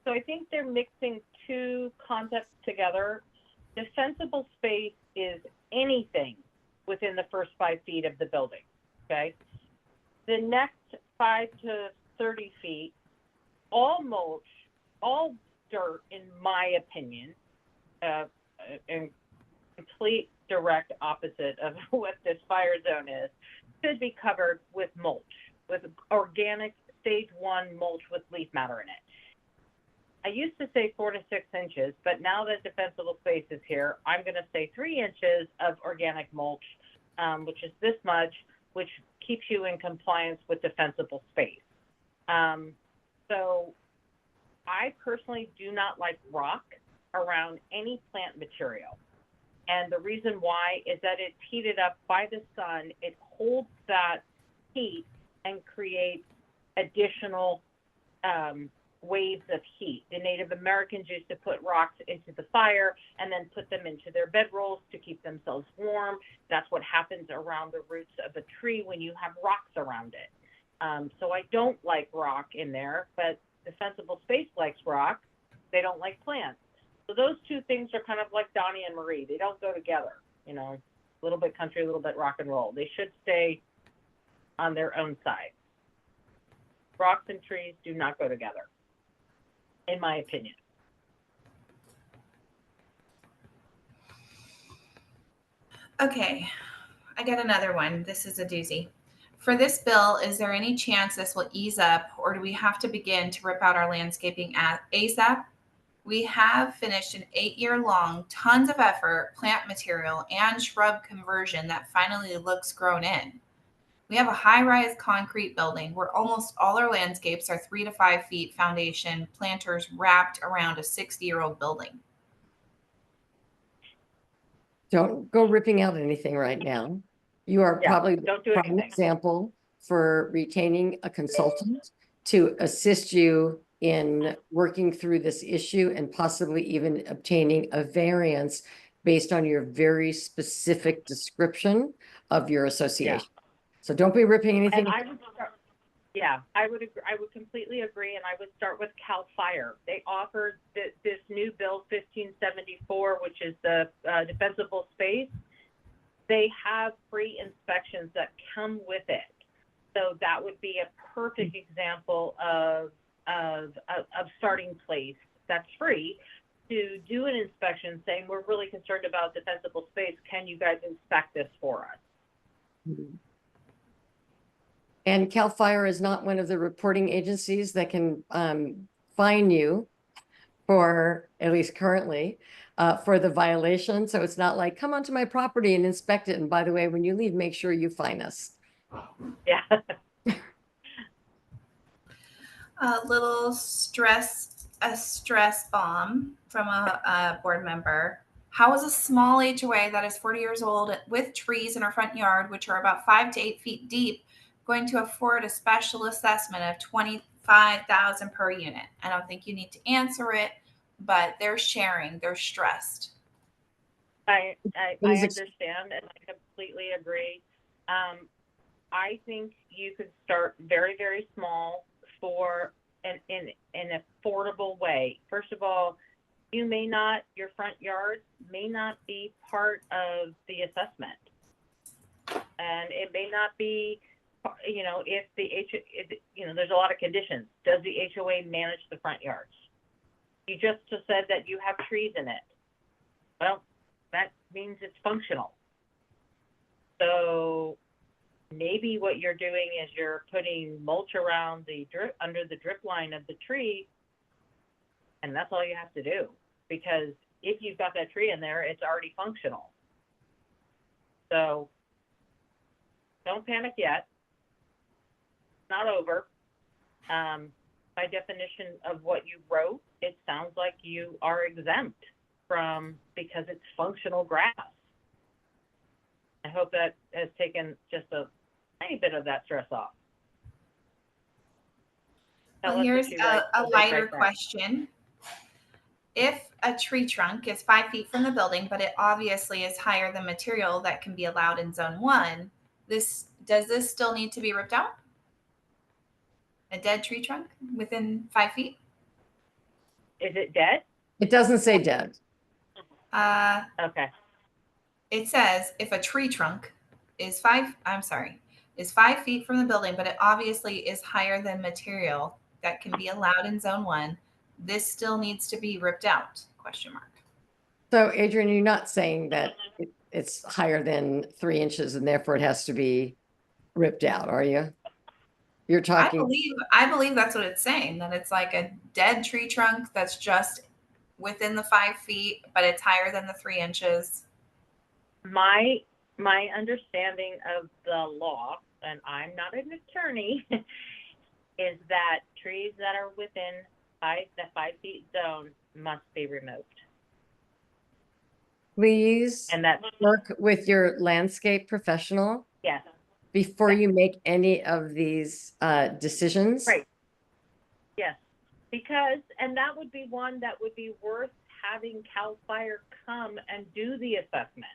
So I think they're mixing two concepts together. Defensible space is anything within the first 5 feet of the building, okay? The next 5 to 30 feet, all mulch, all dirt, in my opinion, and complete direct opposite of what this fire zone is, should be covered with mulch, with organic stage 1 mulch with leaf matter in it. I used to say 4 to 6 inches, but now that defensible space is here, I'm going to say 3 inches of organic mulch, which is this much, which keeps you in compliance with defensible space. So I personally do not like rock around any plant material. And the reason why is that it's heated up by the sun. It holds that heat and creates additional waves of heat. The Native Americans used to put rocks into the fire and then put them into their bedrolls to keep themselves warm. That's what happens around the roots of a tree when you have rocks around it. So I don't like rock in there, but defensible space likes rock. They don't like plants. So those two things are kind of like Donnie and Marie. They don't go together, you know, a little bit country, a little bit rock and roll. They should stay on their own side. Rocks and trees do not go together, in my opinion. Okay, I got another one. This is a doozy. For this bill, is there any chance this will ease up, or do we have to begin to rip out our landscaping at ASAP? We have finished an 8-year-long, tons of effort, plant material, and shrub conversion that finally looks grown in. We have a high-rise concrete building where almost all our landscapes are 3 to 5 feet foundation planters wrapped around a 60-year-old building. Don't go ripping out anything right now. You are probably the don't do prime anything. example for retaining a consultant to assist you in working through this issue and possibly even obtaining a variance based on your very specific description of your association. So don't be ripping anything. And I would start, I would agree, I would completely agree, and I would start with CAL FIRE. They offered this new bill 1574, which is the defensible space. They have free inspections that come with it. So that would be a perfect example of starting place that's free to do an inspection saying, we're really concerned about defensible space. Can you guys inspect this for us? And CAL FIRE is not one of the reporting agencies that can fine you for, at least currently, for the violation. So it's not like, come onto my property and inspect it. And by the way, when you leave, make sure you fine us. Yeah. A stress bomb from a board member. How is a small HOA that is 40 years old with trees in our front yard, which are about 5 to 8 feet deep, going to afford a special assessment of $25,000 per unit? I don't think you need to answer it, but they're sharing, they're stressed. I understand, and I completely agree. I think you could start very, very small for in an affordable way. First of all, your front yard may not be part of the assessment, and it may not be, if there's a lot of conditions. Does the HOA manage the front yards? You just said that you have trees in it. Well, that means it's functional. So maybe what you're doing is you're putting mulch around under the drip line of the tree, and that's all you have to do. Because if you've got that tree in there, it's already functional. So don't panic yet. It's not over. By definition of what you wrote, it sounds like you are exempt because it's functional grass. I hope that has taken just a tiny bit of that stress off. Well, here's a lighter question. If a tree trunk is 5 feet from the building, but it obviously is higher than material that can be allowed in zone 1, does this still need to be ripped out? A dead tree trunk within 5 feet? Is it dead? It doesn't say dead. Okay. it says if a tree trunk is 5 feet from the building, but it obviously is higher than material that can be allowed in zone 1, this still needs to be ripped out, question mark. So Adrian, you're not saying that it's higher than 3 inches and therefore it has to be ripped out, are you? You're talking, I believe that's what it's saying, that it's like a dead tree trunk that's just within the 5 feet, but it's higher than the 3 inches. My understanding of the law, and I'm not an attorney, is that trees that are within the 5 feet zone must be removed. please And that, work with your landscape professional yes, before you make any of these decisions. right. Yes, because, and that would be one that would be worth having CAL FIRE come and do the assessment.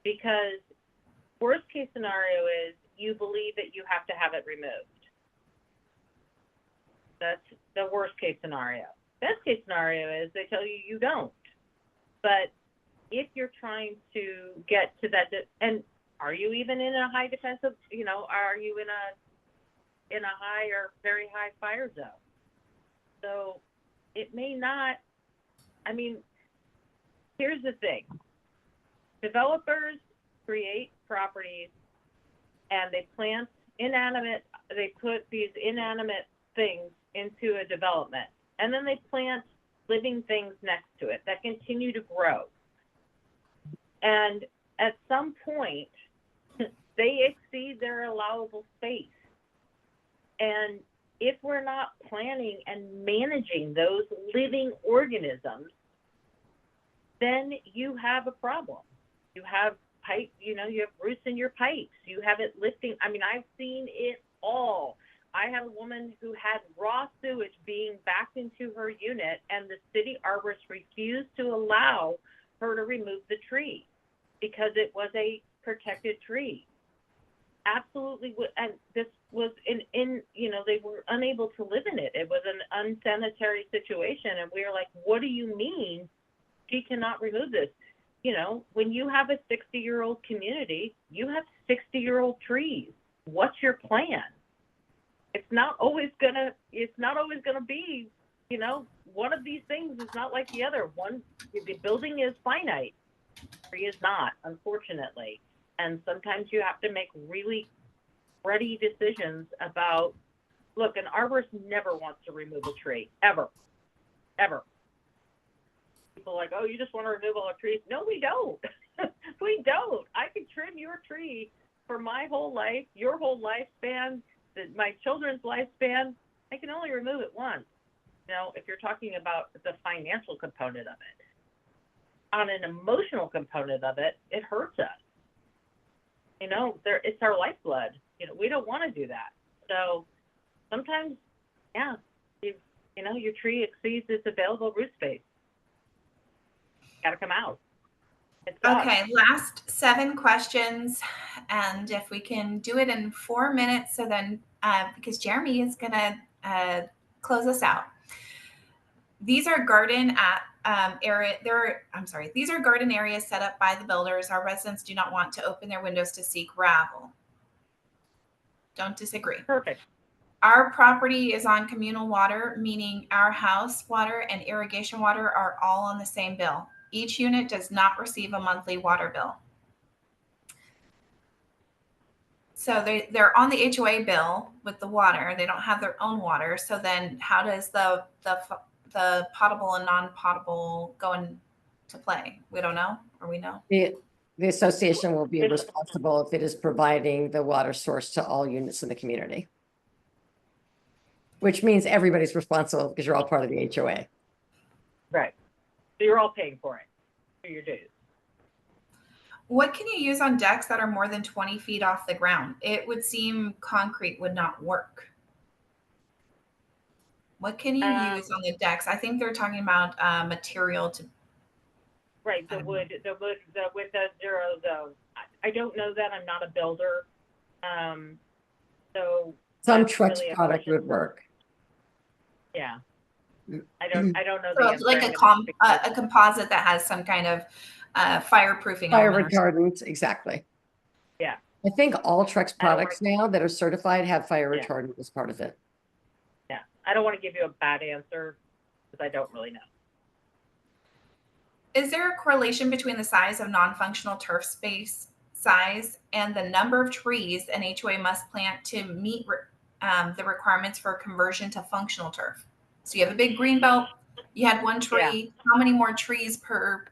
Because worst case scenario is you believe that you have to have it removed. That's the worst case scenario. Best case scenario is they tell you you don't. But if you're trying to get to that, and are you even in a high defensive, are you in a high or very high fire zone? So it may not, here's the thing. Developers create properties and they put these inanimate things into a development, and then they plant living things next to it that continue to grow. And at some point, they exceed their allowable space. And if we're not planning and managing those living organisms, then you have a problem. You have pipe, you have roots in your pipes. You have it lifting. I've seen it all. I had a woman who had raw sewage being backed into her unit, and the city arborist refused to allow her to remove the tree because it was a protected tree. Absolutely. And this was they were unable to live in it. It was an unsanitary situation. And we were like, what do you mean she cannot remove this? When you have a 60-year-old community, you have 60-year-old trees. What's your plan? It's not always gonna be, one of these things is not like the other. The building is finite. Tree is not, unfortunately. And sometimes you have to make really ready decisions about, look, an arborist never wants to remove a tree, ever. People are like, oh, you just want to remove all the trees. No, we don't. We don't. I can trim your tree for my whole life, your whole lifespan, my children's lifespan. I can only remove it once. If you're talking about the financial component of it. On an emotional component of it, it hurts us. It's our lifeblood. We don't want to do that. So sometimes, your tree exceeds its available root space. Got to come out. Okay, last 7 questions, and if we can do it in 4 minutes, so then because Jeremy is gonna close us out. These are garden These are garden areas set up by the builders. Our residents do not want to open their windows to see gravel. Don't disagree. Perfect. Our property is on communal water, meaning our house water and irrigation water are all on the same bill. Each unit does not receive a monthly water bill. So they're on the HOA bill with the water. They don't have their own water. So then how does the potable and non-potable go into play? We don't know, or we know? The association will be responsible if it is providing the water source to all units in the community. Which means everybody's responsible because you're all part of the HOA. Right. So you're all paying for it, for your dues. What can you use on decks that are more than 20 feet off the ground? It would seem concrete would not work. What can you use on the decks? I think they're talking about material to. Right, the wood with the 0 zone. I don't know that. I'm not a builder. So some Trex product would work. Yeah. I don't know. So it's like a composite that has some kind of fireproofing Fire element. retardant, exactly. Yeah. I think all Trex I don't products now that are certified have fire Yeah. retardant as part of it. Yeah. I don't want to give you a bad answer because I don't really know. Is there a correlation between the size of non-functional turf space size and the number of trees an HOA must plant to meet the requirements for conversion to functional turf? So you have a big green belt, you had one tree, how many more trees per?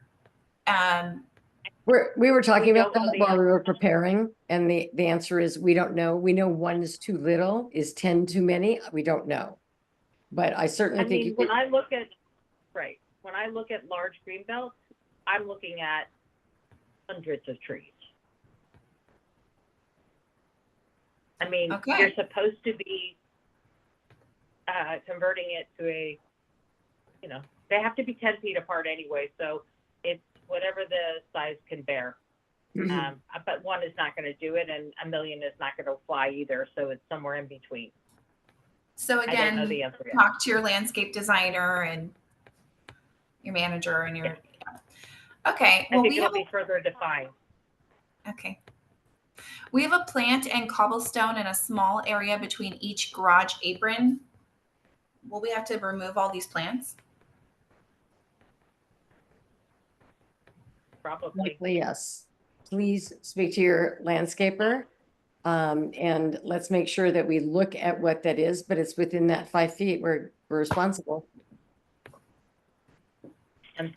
We were talking We about don't know that the while we were preparing, and the answer is we don't know. We know 1 is too little. Is 10 too many? We don't know. But I certainly I think mean, when I look at large green belts, I'm looking at hundreds of trees. I mean, Okay. you're supposed to be converting it to a, they have to be 10 feet apart anyway, so it's whatever the size can bear. But 1 is not going to do it, and 1 million is not going to fly either, so it's somewhere in between. So I don't know again, the answer yet. talk to your landscape designer and your manager and your. Okay. I think it'll be further defined. Okay. We have a plant and cobblestone in a small area between each garage apron. Will we have to remove all these plants? Probably. likely yes. Please speak to your landscaper. And let's make sure that we look at what that is, but it's within that 5 feet. We're responsible.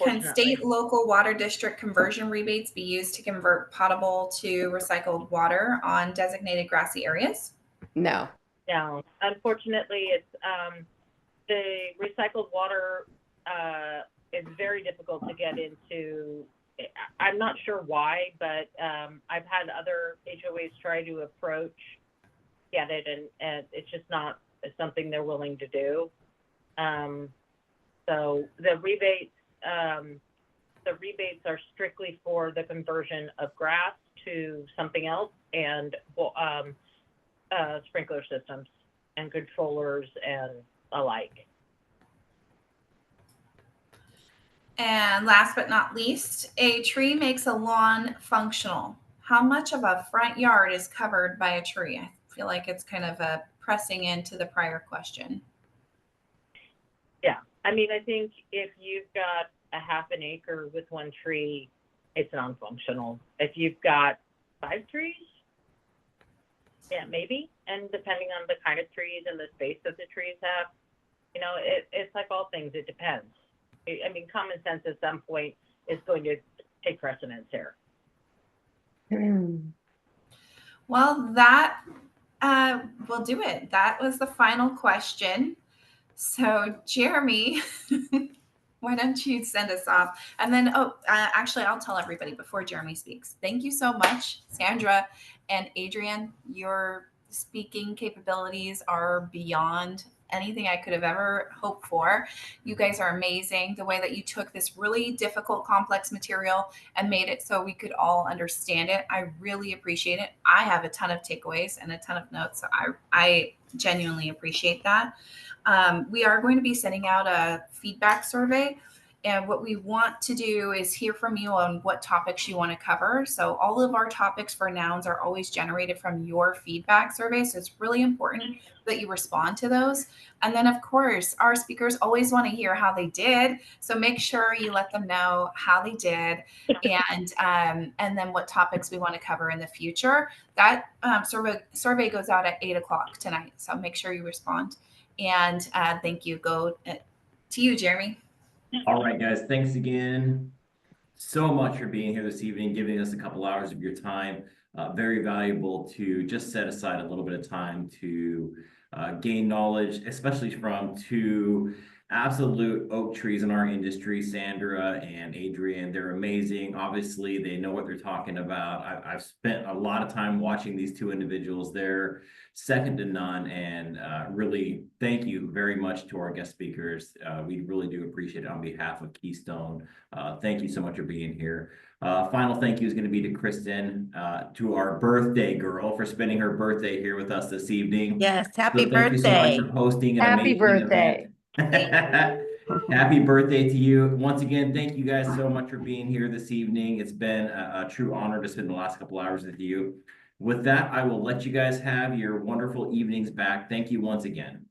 Can state local water district conversion rebates be used to convert potable to recycled water on designated grassy areas? No. No, unfortunately, it's the recycled water is very difficult to get into. I'm not sure why, but I've had other HOAs try to get it, and it's just not something they're willing to do. So the rebates are strictly for the conversion of grass to something else, and sprinkler systems and controllers and alike. And last but not least, a tree makes a lawn functional. How much of a front yard is covered by a tree? I feel like it's kind of a pressing into the prior question. Yeah, I mean, I think if you've got a half an acre with 1 tree, it's non-functional. If you've got 5 trees, yeah, maybe. And depending on the kind of trees and the space that the trees have, it's like all things, it depends. I mean, common sense at some point is going to take precedence here. Well, that will do it. That was the final question. So, Jeremy, why don't you send us off? And then, actually, I'll tell everybody before Jeremy speaks. Thank you so much, Sandra and Adrianne. Your speaking capabilities are beyond anything I could have ever hoped for. You guys are amazing. The way that you took this really difficult, complex material and made it so we could all understand it, I really appreciate it. I have a ton of takeaways and a ton of notes, so I genuinely appreciate that. We are going to be sending out a feedback survey. And what we want to do is hear from you on what topics you want to cover. So all of our topics for nouns are always generated from your feedback survey. So it's really important that you respond to those. And then, of course, our speakers always want to hear how they did. So make sure you let them know how they did and then what topics we want to cover in the future. That survey goes out at 8:00 tonight. So make sure you respond. And thank you. Go to you, Jeremy. All right, guys, thanks again so much for being here this evening, giving us a couple hours of your time. Very valuable to just set aside a little bit of time to gain knowledge, especially from 2 absolute oak trees in our industry, Sandra and Adrianne. They're amazing. Obviously, they know what they're talking about. I've spent a lot of time watching these 2 individuals. They're second to none, and really thank you very much to our guest speakers. We really do appreciate it on behalf of Keystone. Thank you so much for being here. Final thank you is going to be to Kristen, to our birthday girl, for spending her birthday here with us this evening. Yes, happy Thank you so much birthday. for hosting an Happy amazing birthday. event. Happy birthday to you. Once again, thank you guys so much for being here this evening. It's been a true honor to spend the last couple hours with you. With that, I will let you guys have your wonderful evenings back. Thank you once again.